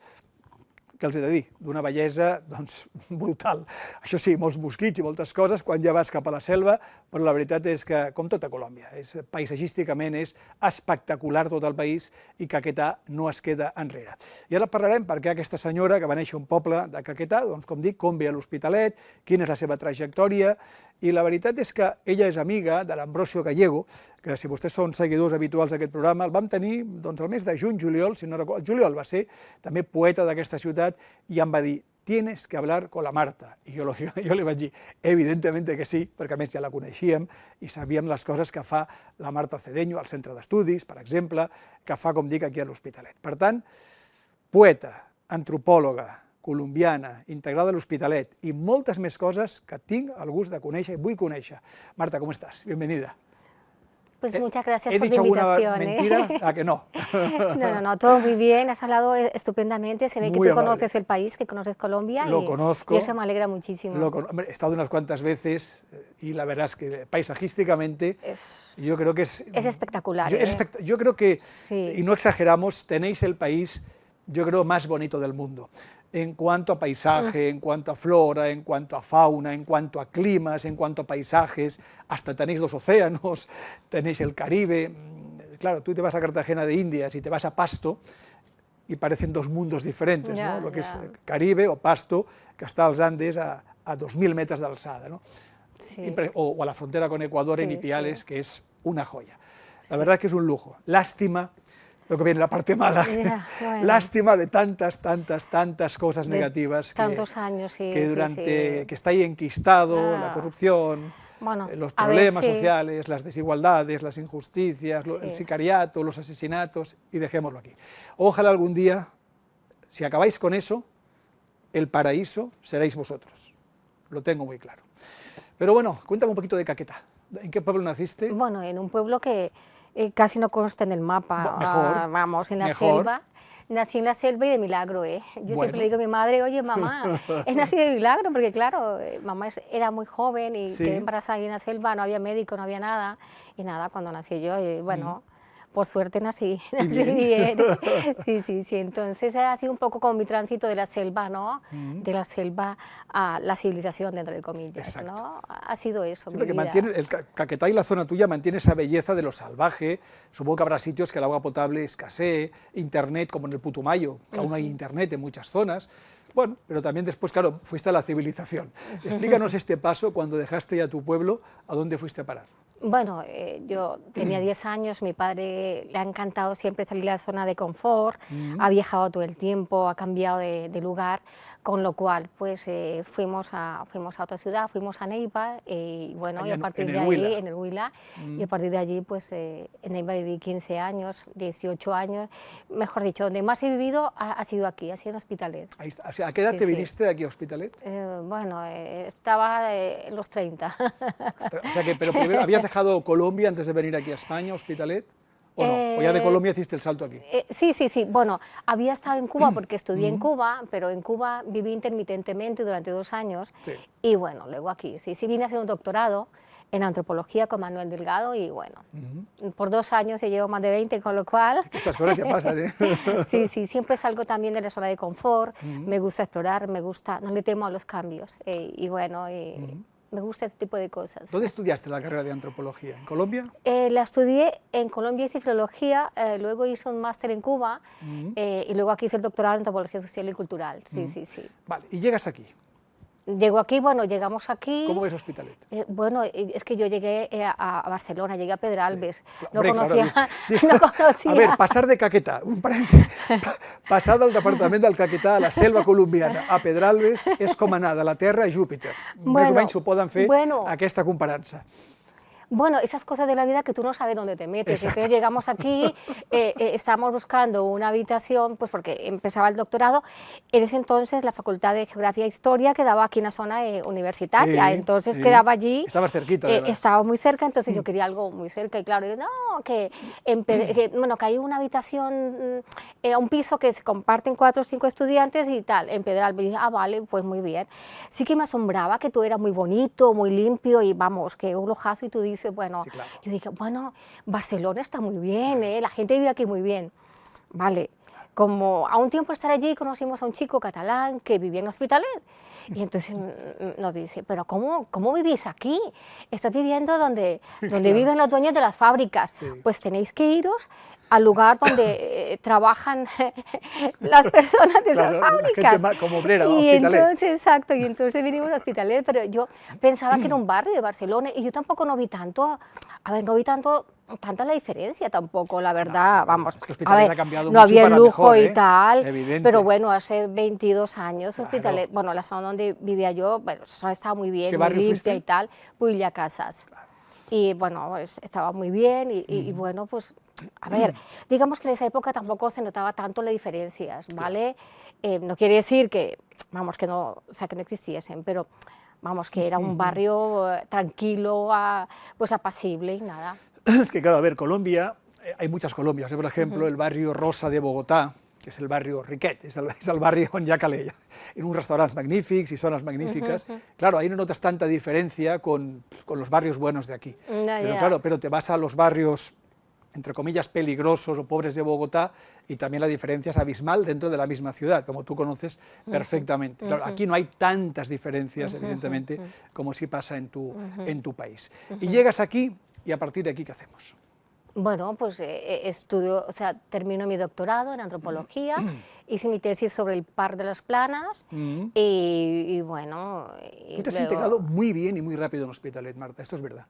que els he de dir, d'una bellesa brutal. Això sí, molts mosquits i moltes coses quan ja vas cap a la selva, però la veritat és que, com tota Colòmbia, paisatgísticament és espectacular tot el país i Caquetá no es queda enrere. I ara parlarem perquè aquesta senyora que va néixer a un poble de Caquetá, doncs com dic, com ve a l'Hospitalet, quina és la seva trajectòria, i la veritat és que ella és amiga de l'Ambrosio Gallego, que si vostès són seguidors habituals d'aquest programa, el vam tenir el mes de juny-juliol, si no recordo, juliol va ser, també poeta d'aquesta ciutat, i em va dir, tienes que hablar con la Marta. I jo li vaig dir, evidentement que sí, perquè a més ja la coneixíem i sabíem les coses que fa la Marta Cedeño al centre d'estudis, per exemple, que fa, com dic, aquí a l'Hospitalet. Per tant, poeta, antropòloga, colombiana, integrada a l'Hospitalet i moltes més coses que tinc el gust de conèixer i vull conèixer. Marta, ¿cómo estás? Bienvenida. Pues muchas gracias por la invitación. ¿He dicho alguna mentira? ¿A que no? No, todo muy bien, has hablado estupendamente, se ve que tú conoces el país, que conoces Colombia. Lo conozco. Y eso me alegra muchísimo. He estado unas cuantas veces y la verdad es que paisajísticamente yo creo que es... Es espectacular. Yo creo que, sí. Y no exageramos, tenéis el país, yo creo, más bonito del mundo. En cuanto a paisaje, en cuanto a flora, en cuanto a fauna, en cuanto a climas, en cuanto a paisajes, hasta tenéis 2 océanos, tenéis el Caribe, claro, tú te vas a Cartagena de Indias y te vas a Pasto y parecen dos mundos diferentes, Ya, ¿no? Lo que ya. es Caribe o Pasto, que està als Andes a 2.000 metres d'alçada, ¿no? Sí. O a la frontera con Ecuador en Sí, Ipiales, sí. que es una joya. La verdad que es un lujo. Lástima, lo que viene la parte mala, Ya, bueno. lástima de tantas cosas De negativas tantos años, sí, que sí, durante sí. que está ahí enquistado, Ah. la corrupción, Bueno, los a ver, problemas sí. sociales, las desigualdades, las injusticias, Sí, el sí. sicariato, los asesinatos, y dejémoslo aquí. Ojalá algún día, si acabáis con eso, el paraíso seréis vosotros. Lo tengo muy claro. Pero bueno, cuéntame un poquito de Caquetá. ¿En qué pueblo naciste? Bueno, en un pueblo que casi no consta en el mapa. Mejor, Vamos, en la mejor. selva. Nací en la selva y de milagro, ¿eh? Yo Bueno. siempre le digo a mi madre, oye, mamá, he nacido de milagro, porque claro, mamá era muy joven y Sí. quedé embarazada ahí en la selva, no había médico, no había nada. Y nada, cuando nací yo, bueno, por suerte nací bien. Sí. Entonces ha sido un poco como mi tránsito de la selva, ¿no? De la selva a la civilización, dentro de comillas, Exacto. ¿no? Ha sido eso, Sí, mi porque vida. mantiene el Caquetá y la zona tuya mantiene esa belleza de lo salvaje. Supongo que habrá sitios que el agua potable escasee, internet como en el Putumayo, que aún hay internet en muchas zonas. Bueno, pero también después, claro, fuiste a la civilización. Explícanos este paso cuando dejaste ya tu pueblo, ¿a dónde fuiste a parar? Bueno, yo tenía 10 años, mi padre le ha encantado siempre salir de la zona de confort, ha viajado todo el tiempo, ha cambiado de lugar, con lo cual pues fuimos a otra ciudad, fuimos a Neiva y bueno, Allá y a partir en de el ahí, Huila. en el Huila, y a partir de allí pues en Neiva viví 15 años, 18 años, mejor dicho, donde más he vivido ha sido aquí, ha sido en Hospitalet. Ahí está. O sea, ¿a qué edad Sí, te sí. viniste aquí a Hospitalet? Bueno, estaba en los 30. Ostras, o sea que, pero primero, ¿habías dejado Colombia antes de venir aquí a España, Hospitalet? ¿O no? ¿O ya de Colombia hiciste el salto aquí? Sí. Bueno, había estado en Cuba porque estudié en Cuba, pero en Cuba viví intermitentemente durante 2 años. Sí. Y bueno, luego aquí, sí vine a hacer un doctorado en antropología con Manuel Delgado y bueno, por 2 años ya llevo más de 20, con lo cual... Estas cosas ya pasan, ¿eh? Sí, siempre salgo también de la zona de confort, me gusta explorar, no le temo a los cambios y bueno, me gusta este tipo de cosas. ¿Dónde estudiaste la carrera de antropología? ¿En Colombia? La estudié en Colombia, hice filología, luego hice un máster en Cuba y luego aquí hice el doctorado en antropología social y cultural. Sí. Vale, y llegas aquí. Llego aquí, bueno, llegamos aquí. ¿Cómo ves Hospitalet? Bueno, es que yo llegué a Barcelona, llegué a Pedralbes, no Hombre, claro, conocía, no conocía. A ver, pasar de Caquetá, un parèntesi, passar del departament del Caquetá a la selva colombiana a Pedralbes és com anar de la Terra a Júpiter. Més o Bueno, menys ho poden fer bueno. aquesta comparança. Bueno, esas cosas de la vida que tú no sabes dónde te metes. Exacto. Entonces llegamos aquí, estábamos buscando una habitación, pues porque empezaba el doctorado. En ese entonces la Facultad de Geografía e Historia quedaba aquí en la zona universitaria, Sí, entonces sí. quedaba allí. Estabas cerquita, además. Estaba muy cerca, entonces yo quería algo muy cerca y claro, yo, no, que hay una habitación, un piso que se comparten 4 o 5 estudiantes y tal, en Pedralbes. Y dije, vale, pues muy bien. Sí que me asombraba que todo era muy bonito, muy limpio y vamos, que un lujazo y tú dices, bueno, Sí, claro. yo dije, bueno, Barcelona está muy bien, la gente vive aquí muy bien. Vale, como a un tiempo de estar allí conocimos a un chico catalán que vivía en Hospitalet y entonces nos dice, pero ¿cómo vivís aquí? Estás viviendo donde viven los dueños de las fábricas, Sí. pues tenéis que iros al lugar donde trabajan las personas de Claro, esas la fábricas. gente como obrera, y Hospitalet. entonces, exacto, y entonces vinimos a Hospitalet, pero yo pensaba que era un barrio de Barcelona y yo tampoco no vi tanta la diferencia tampoco, la verdad, vamos. es que Hospitalet a ver, ha cambiado no mucho había para lujo mejor, y ¿eh? tal, Evidente. pero bueno, hace 22 años Claro. Hospitalet, bueno, la zona donde vivía yo, bueno, la zona estaba muy bien, ¿Qué muy barrio limpia fuiste? y tal, Puilla Casas. Y bueno, pues, estaba muy bien y bueno, pues a ver, digamos que en esa época tampoco se notaba tanto las diferencias, ¿vale? No quiere decir que, vamos, que no, o sea, que no existiesen, pero vamos, que era un barrio tranquilo, pues apacible y nada. Es que claro, a ver, Colombia, hay muchas Colombias, por ejemplo, el barrio Rosa de Bogotá, que és el barri riquet, és el barri on hi ha calella, en uns restaurants magnífics y zonas magníficas. Claro, ahí no notas tanta diferencia con los barrios buenos de aquí. No, Pero ya. claro, pero te vas a los barrios, entre comillas, peligrosos o pobres de Bogotá y también la diferencia es abismal dentro de la misma ciudad, como tú conoces perfectamente. Claro, aquí no hay tantas diferencias, evidentemente, como sí pasa en tu país. Y llegas aquí y a partir de aquí, ¿qué hacemos? Bueno, pues estudio, o sea, termino mi doctorado en antropología, hice mi tesis sobre el Parc de las Planas y bueno... Tú te has luego- integrado muy bien y muy rápido en Hospitalet, Marta, esto es verdad.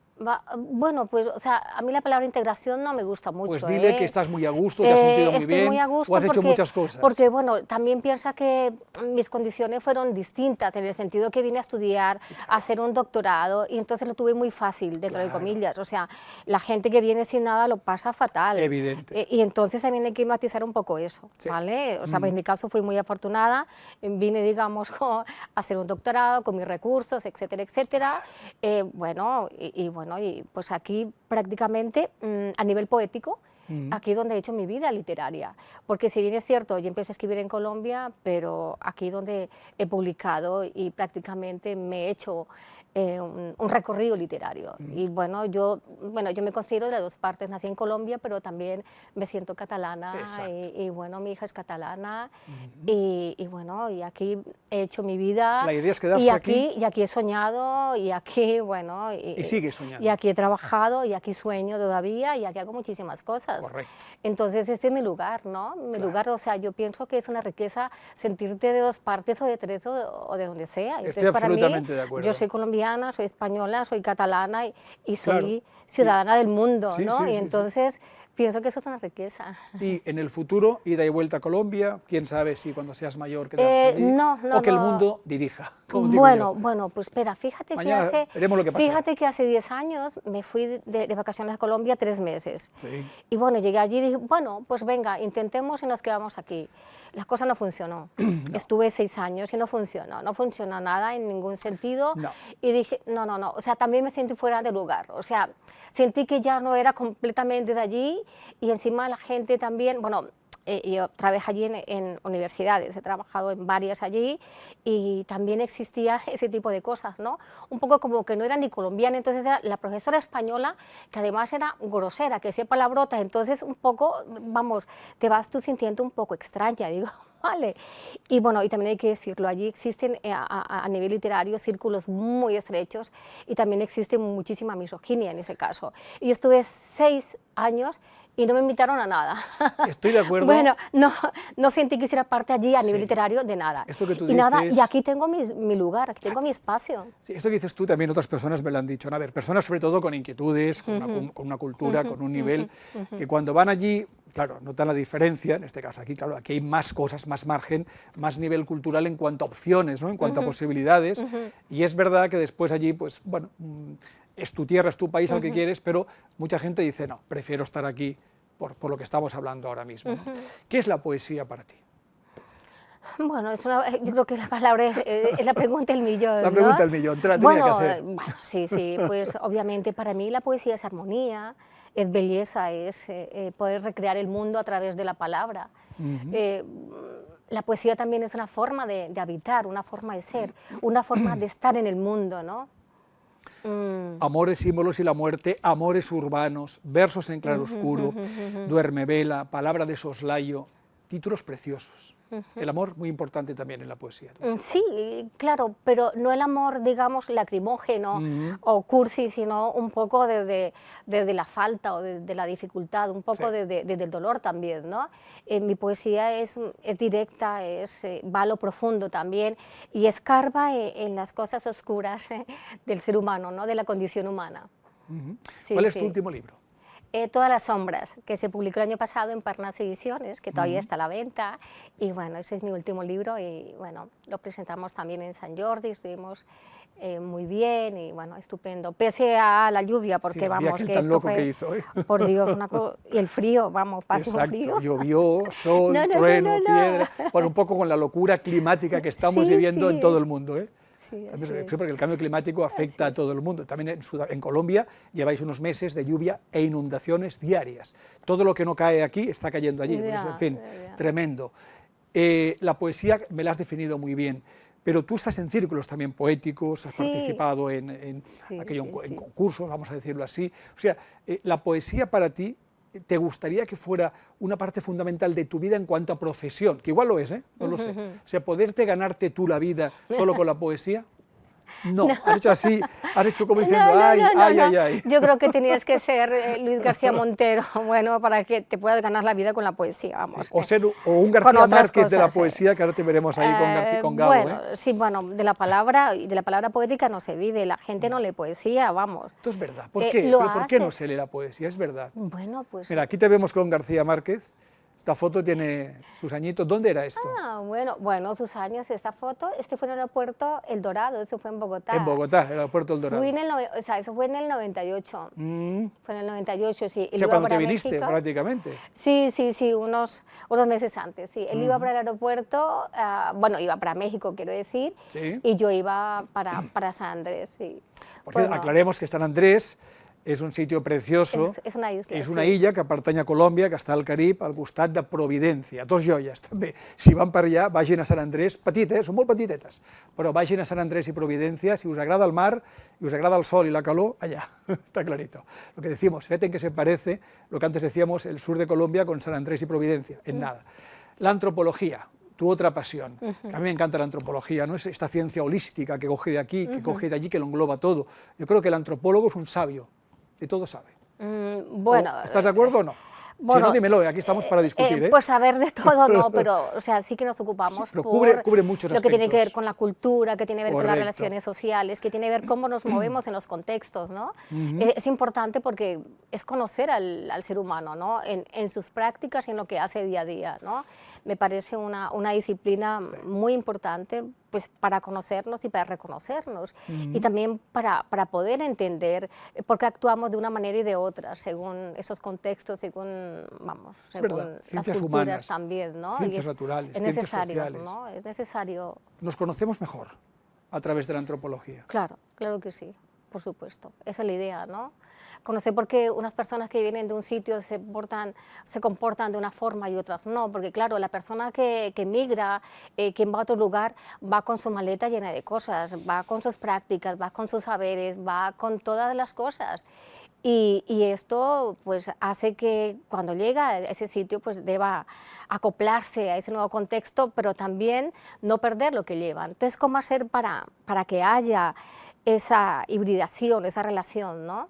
Bueno, pues, o sea, a mí la palabra integración no me gusta mucho. Pues dile que estás muy a gusto, te has sentido muy Estoy bien, muy a gusto o has hecho porque- muchas cosas. Porque, bueno, también piensa que mis condiciones fueron distintas, en el sentido que vine a estudiar, a hacer un doctorado, y entonces lo tuve muy fácil, dentro de Claro. comillas. O sea, la gente que viene sin nada lo pasa fatal. Evidente. Y entonces también hay que matizar un poco eso, Sí. ¿vale? O sea, pues en mi caso fui muy afortunada, vine, digamos, a hacer un doctorado con mis recursos, etcétera, etcétera. Bueno, y pues aquí prácticamente a nivel poético, aquí es donde he hecho mi vida literaria, porque si bien es cierto, yo empecé a escribir en Colombia, pero aquí es donde he publicado y prácticamente me he hecho un recorrido literario. Y bueno, yo me considero de las dos partes, nací en Colombia, pero también me siento catalana, Exacto. y bueno, mi hija es catalana, y bueno, y aquí he hecho mi vida. La idea es quedarse y aquí. Y aquí he soñado, y aquí, bueno... Y sigues soñando. Y aquí he trabajado, y aquí sueño todavía, y aquí hago muchísimas cosas. Correcto. Entonces ese es mi lugar, ¿no? Mi lugar, o sea, yo pienso que es una riqueza sentirte de dos partes o de tres o de donde sea. Entonces, Estoy para mí, absolutamente de acuerdo. yo soy colombiana, soy española, soy catalana y soy Claro. ciudadana del mundo, Sí, ¿no? sí, sí, y sí. entonces pienso que eso es una riqueza. Y en el futuro, ida y vuelta a Colombia, quién sabe si cuando seas mayor quedarse allí, no, o que el no. mundo dirija, como digo yo. Bueno, pues espera, Mañana fíjate veremos lo que pasa. que hace 10 años me fui de vacaciones a Colombia 3 meses. Sí. Y bueno, llegué allí y dije, bueno, pues venga, intentemos y nos quedamos aquí. La cosa no funcionó. Estuve 6 años y no funcionó nada en ningún sentido. No. Y dije, no, o sea, también me sentí fuera de lugar. O sea, sentí que ya no era completamente de allí y encima la gente también, bueno, yo trabajé allí en universidades, he trabajado en varias allí y también existía ese tipo de cosas, ¿no? Un poco como que no era ni colombiana, entonces era la profesora española, que además era grosera, que decía palabrotas, entonces un poco, vamos, te vas tú sintiendo un poco extraña, digo, vale. Y bueno, y también hay que decirlo, allí existen a nivel literario círculos muy estrechos y también existe muchísima misoginia en ese caso. Y yo estuve 6 años y no me invitaron a nada. Estoy de acuerdo. Bueno, no sentí que hiciera parte allí a nivel Sí. literario de nada. Esto que tú y nada, dices- y aquí tengo mi lugar, aquí tengo mi espacio. Sí, esto que dices tú también otras personas me lo han dicho. A ver, personas sobre todo con inquietudes, con una cultura, con un nivel, que cuando van allí, claro, notan la diferencia, en este caso aquí, claro, aquí hay más cosas, más margen, más nivel cultural en cuanto a opciones, ¿no? En cuanto a posibilidades, y es verdad que después allí, pues bueno, es tu tierra, es tu país al que quieres, pero mucha gente dice, no, prefiero estar aquí por lo que estamos hablando ahora mismo, ¿no? ¿Qué es la poesía para ti? Bueno, yo creo que la palabra es la pregunta del millón. La pregunta ¿no? del millón, te la tenía que hacer. Bueno, sí, pues obviamente para mí la poesía es armonía, es belleza, es poder recrear el mundo a través de la palabra. La poesía también es una forma de habitar, una forma de ser, una forma de estar en el mundo, ¿no? Amores, símbolos y la muerte, amores urbanos, versos en claroscuro, duerme vela, palabra de soslayo, títulos preciosos. El amor muy importante también en la poesía, ¿no? Sí, claro, pero no el amor, digamos, lacrimógeno o cursi, sino un poco desde la falta o de la dificultad, un poco Sí. desde el dolor también, ¿no? Mi poesía es directa, va a lo profundo también y escarba en las cosas oscuras del ser humano, ¿no? De la condición humana. Sí, ¿Cuál es sí. tu último libro? Todas las sombras, que se publicó el año pasado en Parnas Ediciones, que todavía está a la venta, y bueno, ese es mi último libro, y bueno, lo presentamos también en San Jordi, estuvimos muy bien, y bueno, estupendo, pese a la lluvia, porque Sí, el día vamos, aquel que tan esto loco fue, que hizo, ¿eh? por Dios, y el frío, vamos, pasó un Exacto, frío. llovió, sol, No, trueno, no. piedra, bueno, un poco con la locura climática que estamos Sí, viviendo sí. en todo el mundo, ¿eh? Sí, También así es. porque el cambio climático afecta a todo el mundo. También en Colombia lleváis unos meses de lluvia e inundaciones diarias. Todo lo que no cae aquí está cayendo allí. Ya, En fin, ya. tremendo. La poesía me la has definido muy bien, pero tú estás en círculos también poéticos, has Sí. participado en Sí, aquello, sí, en sí. concursos, vamos a decirlo así. O sea, la poesía para ti, ¿te gustaría que fuera una parte fundamental de tu vida en cuanto a profesión? Que igual lo es, ¿eh? No lo sé. O sea, poderte ganarte tú la vida solo con la poesía. No, has hecho así, has hecho como diciendo, No, no, ay, no, no, ay, no. ay, ay. Yo creo que tenías que ser Luis García Montero, bueno, para que te puedas ganar la vida con la poesía, vamos. O un Con García otras Márquez de la cosas, poesía, que ahora te veremos ahí con Gabo. Bueno, sí, bueno, de la palabra poética no se vive, la gente no lee poesía, vamos. Esto es verdad. ¿Por qué? Lo ¿Pero por qué no haces. se lee la poesía? Es verdad. Bueno, pues... Mira, aquí te vemos con García Márquez. Esta foto tiene sus añitos. ¿Dónde era esto? Bueno, sus años, esta foto, este fue en el aeropuerto El Dorado, eso fue en Bogotá. En Bogotá, el aeropuerto El Dorado. Fui en el, o sea, eso fue en el 98. Fue en el 98, sí. O sea, cuando te viniste, prácticamente. Sí, unos meses antes, sí. Él iba para el aeropuerto, bueno, iba para México, quiero decir, Sí. y yo iba para San Andrés, sí. Por cierto, aclaremos que San Andrés és un sitio precioso, és una isla, és una sí. illa que pertany a Colòmbia, que està al Carib, al costat de Providència, dos joies també. Si van per allà, vagin a Sant Andrés, petit, són molt petitetes, però vagin a Sant Andrés i Providència, si us agrada el mar y us agrada el sol y la calor, allá, está clarito. Lo que decimos, fíjate en que se parece lo que antes decíamos, el sur de Colombia con San Andrés y Providencia, en nada. La antropología, tu otra pasión. A mí me encanta la antropología, ¿no? Es esta ciencia holística que coge de aquí, que coge de allí, que lo engloba todo. Yo creo que el antropólogo es un sabio, de todo sabe. Bueno, ¿Estás de acuerdo o no? Bueno, si no, dímelo, aquí estamos para discutir. Pues saber de todo no, pero o sea, sí que nos ocupamos pero por cubre muchos lo que tiene que ver aspectos. con la cultura, que tiene que ver con las Correcto. relaciones sociales, que tiene que ver cómo nos movemos en los contextos, ¿no? Es importante porque es conocer al ser humano, ¿no? En sus prácticas y en lo que hace día a día, ¿no? Me parece una disciplina muy importante pues para conocernos y para reconocernos y también para poder entender por qué actuamos de una manera y de otra según esos contextos, según, vamos, Es según verdad, las ciencias culturas humanas, también, ¿no? ciencias Y naturales, es ciencias necesario, sociales. ¿no? Es necesario, Nos conocemos mejor a través de la antropología. claro que sí, por supuesto, esa es la idea, ¿no? Conocer por qué unas personas que vienen de un sitio se comportan de una forma y otras no, porque claro, la persona que migra, quien va a otro lugar, va con su maleta llena de cosas, va con sus prácticas, va con sus saberes, va con todas las cosas. Y esto pues hace que cuando llega a ese sitio pues deba acoplarse a ese nuevo contexto, pero también no perder lo que lleva. Entonces, ¿cómo hacer para que haya esa hibridación, esa relación, ¿no?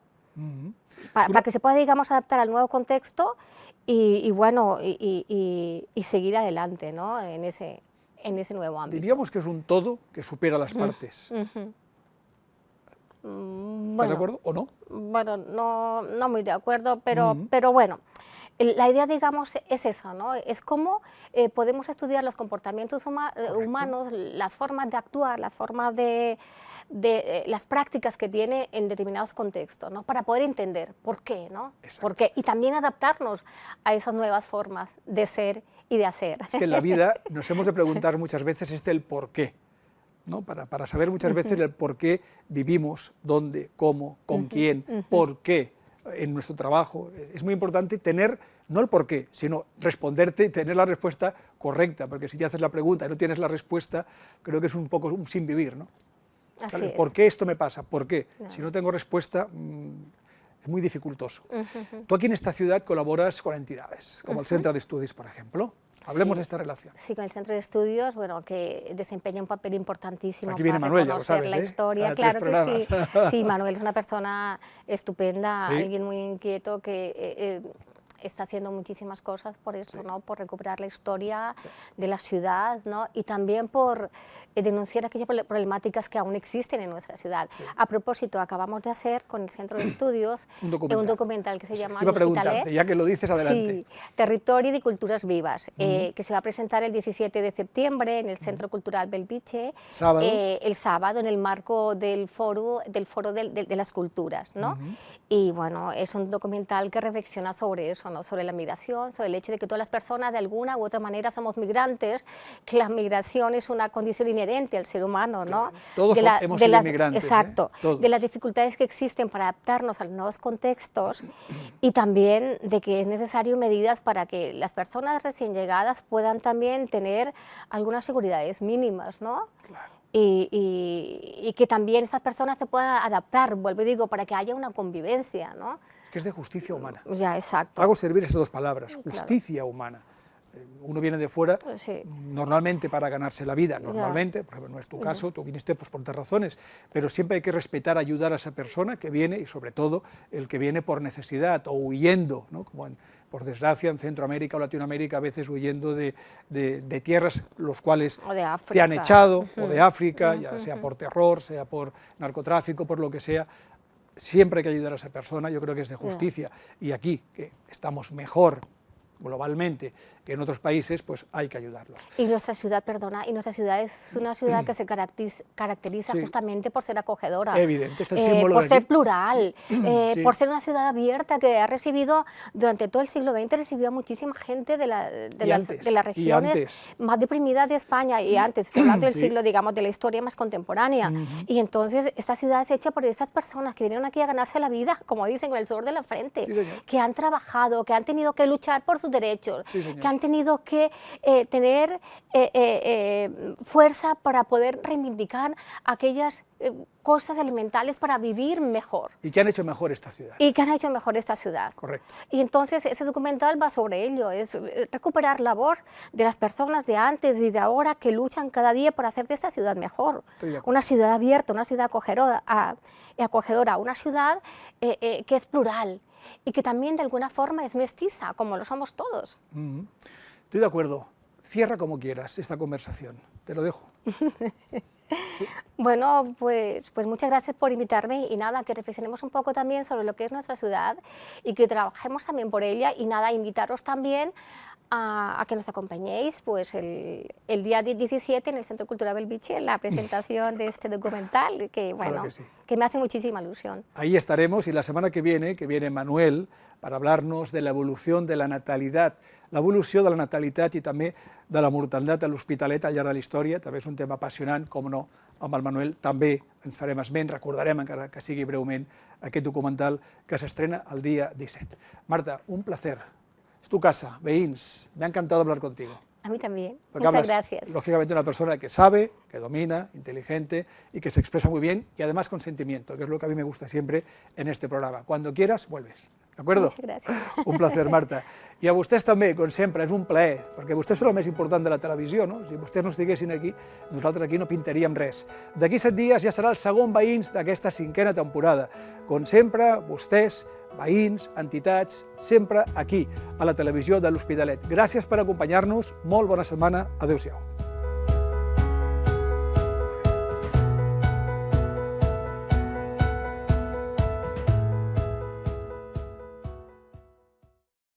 Para que se pueda, digamos, adaptar al nuevo contexto y bueno, y seguir adelante, ¿no? en ese nuevo ámbito. Diríamos que es un todo que supera las partes. ¿Estás de acuerdo o no? Bueno, no muy de acuerdo, pero bueno, la idea, digamos, es esa, ¿no? Es cómo podemos estudiar los comportamientos humanos, las formas de actuar, las formas de las prácticas que tiene en determinados contextos, ¿no? Para poder entender por qué, ¿no? ¿Por qué? Y también adaptarnos a esas nuevas formas de ser y de hacer. Es que en la vida nos hemos de preguntar muchas veces el por qué, ¿no? Para saber muchas veces el por qué vivimos, dónde, cómo, con quién, por qué en nuestro trabajo. Es muy importante tener, no el por qué, sino responderte y tener la respuesta correcta, porque si te haces la pregunta y no tienes la respuesta, creo que es un poco un sin vivir, ¿no? Así Claro, es. ¿por qué esto me pasa? ¿Por qué? No. Si no tengo respuesta, es muy dificultoso. Tú aquí en esta ciudad colaboras con entidades, como el Centro de Estudios, por ejemplo. Hablemos de esta relación. Sí, con el Centro de Estudios, bueno, que desempeña un papel importantísimo Aquí viene para Manuel, ya lo conocer sabes, la ¿eh? historia. A Claro 3 que sí. programas. Sí, Manuel es una persona estupenda, Sí. alguien muy inquieto que está haciendo muchísimas cosas por esto, ¿no? Por recuperar la historia de la ciudad, ¿no? Y también por denunciar aquellas problemáticas que aún existen en nuestra ciudad. A propósito, acabamos de hacer con el Centro de Estudios Un documental. que se llama Iba a preguntarte, L'Hospitalet. ya que lo dices, adelante. Sí, Territorio de Culturas Vivas, que se va a presentar el 17 de septiembre en el Centro Cultural Belviche, Sábado. el sábado en el marco del foro de las culturas, ¿no? Y bueno, es un documental que reflexiona sobre eso, ¿no? Sobre la migración, sobre el hecho de que todas las personas de alguna u otra manera somos migrantes, que la migración es una condición inherente al ser humano, ¿no? Claro. Todos hemos sido migrantes, Exacto, Todos. de las dificultades que existen para adaptarnos a los nuevos contextos y también de que es necesario medidas para que las personas recién llegadas puedan también tener algunas seguridades mínimas, ¿no? Claro. Y que también esas personas se puedan adaptar, vuelvo y digo, para que haya una convivencia, ¿no? Que es de justicia humana. Ya, exacto. Hago servir esas dos palabras, Claro. justicia humana. Uno viene de fuera Sí. normalmente para ganarse la vida, normalmente, por ejemplo, no es tu caso, tú viniste pues, por otras razones, pero siempre hay que respetar, ayudar a esa persona que viene y sobre todo el que viene por necesidad o huyendo, ¿no? Como por desgracia en Centroamérica o Latinoamérica, a veces huyendo de tierras los cuales te han echado, o de África, ya sea por terror, sea por narcotráfico, por lo que sea. Siempre hay que ayudar a esa persona, yo creo que es de justicia. Y aquí, que estamos mejor globalmente que en otros países, pues hay que ayudarlos. Y nuestra ciudad, perdona, y nuestra ciudad es una ciudad que se caracteriza justamente por ser acogedora. Evidente, es el símbolo por de ser aquí. plural, Sí. por ser una ciudad abierta que ha recibido, durante todo el siglo XX, recibió a muchísima gente de las regiones más deprimidas de España, y antes, estoy hablando del siglo, digamos, de la historia más contemporánea. Y entonces, esta ciudad es hecha por esas personas que vinieron aquí a ganarse la vida, como dicen, con el sudor de la frente, que han trabajado, que han tenido que luchar por sus derechos, que han tenido que tener fuerza para poder reivindicar aquellas cosas elementales para vivir mejor. Y que han hecho mejor esta ciudad. Y que han hecho mejor esta ciudad. Correcto. Y entonces ese documental va sobre ello, es recuperar la voz de las personas de antes y de ahora que luchan cada día por hacer de esta ciudad mejor. Una ciudad abierta, una ciudad acogedora, una ciudad que es plural y que también de alguna forma es mestiza, como lo somos todos. Estoy de acuerdo. Cierra como quieras esta conversación. Te lo dejo. Bueno, pues muchas gracias por invitarme y nada, que reflexionemos un poco también sobre lo que es nuestra ciudad y que trabajemos también por ella y nada, invitaros también a que nos acompañéis pues el día 17 en el Centro Cultural Belviche en la presentación de este documental que, bueno, Claro que sí. que me hace muchísima ilusión. Ahí estaremos y la semana que viene Manuel para hablar-nos de l'evolució de la natalitat, l'evolució de la natalitat i també de la mortalitat a l'Hospitalet al llarg de la història, també és un tema apassionant, com no, amb el Manuel també ens farem esment, recordarem, encara que sigui breument, aquest documental que s'estrena el dia 17. Marta, un placer. Es tu casa, veïns, me ha encantado hablar contigo. A mí también. Porque Muchas hablas, gracias. lógicamente, una persona que sabe, que domina, inteligente y que se expresa muy bien y además con sentimiento, que es lo que a mí me gusta siempre en este programa. Cuando quieras, vuelves. ¿De acuerdo? Muchas gracias. Un placer, Marta. I a vostès també, com sempre, és un plaer, perquè vostès són el més important de la televisió, no? Si vostès no estiguessin aquí, nosaltres aquí no pintaríem res. D'aquí 7 dies ja serà el segon Veïns d'aquesta 5a temporada. Com sempre, vostès, veïns, entitats, sempre aquí, a la televisió de l'Hospitalet. Gràcies per acompanyar-nos, molt bona setmana, adéu-siau.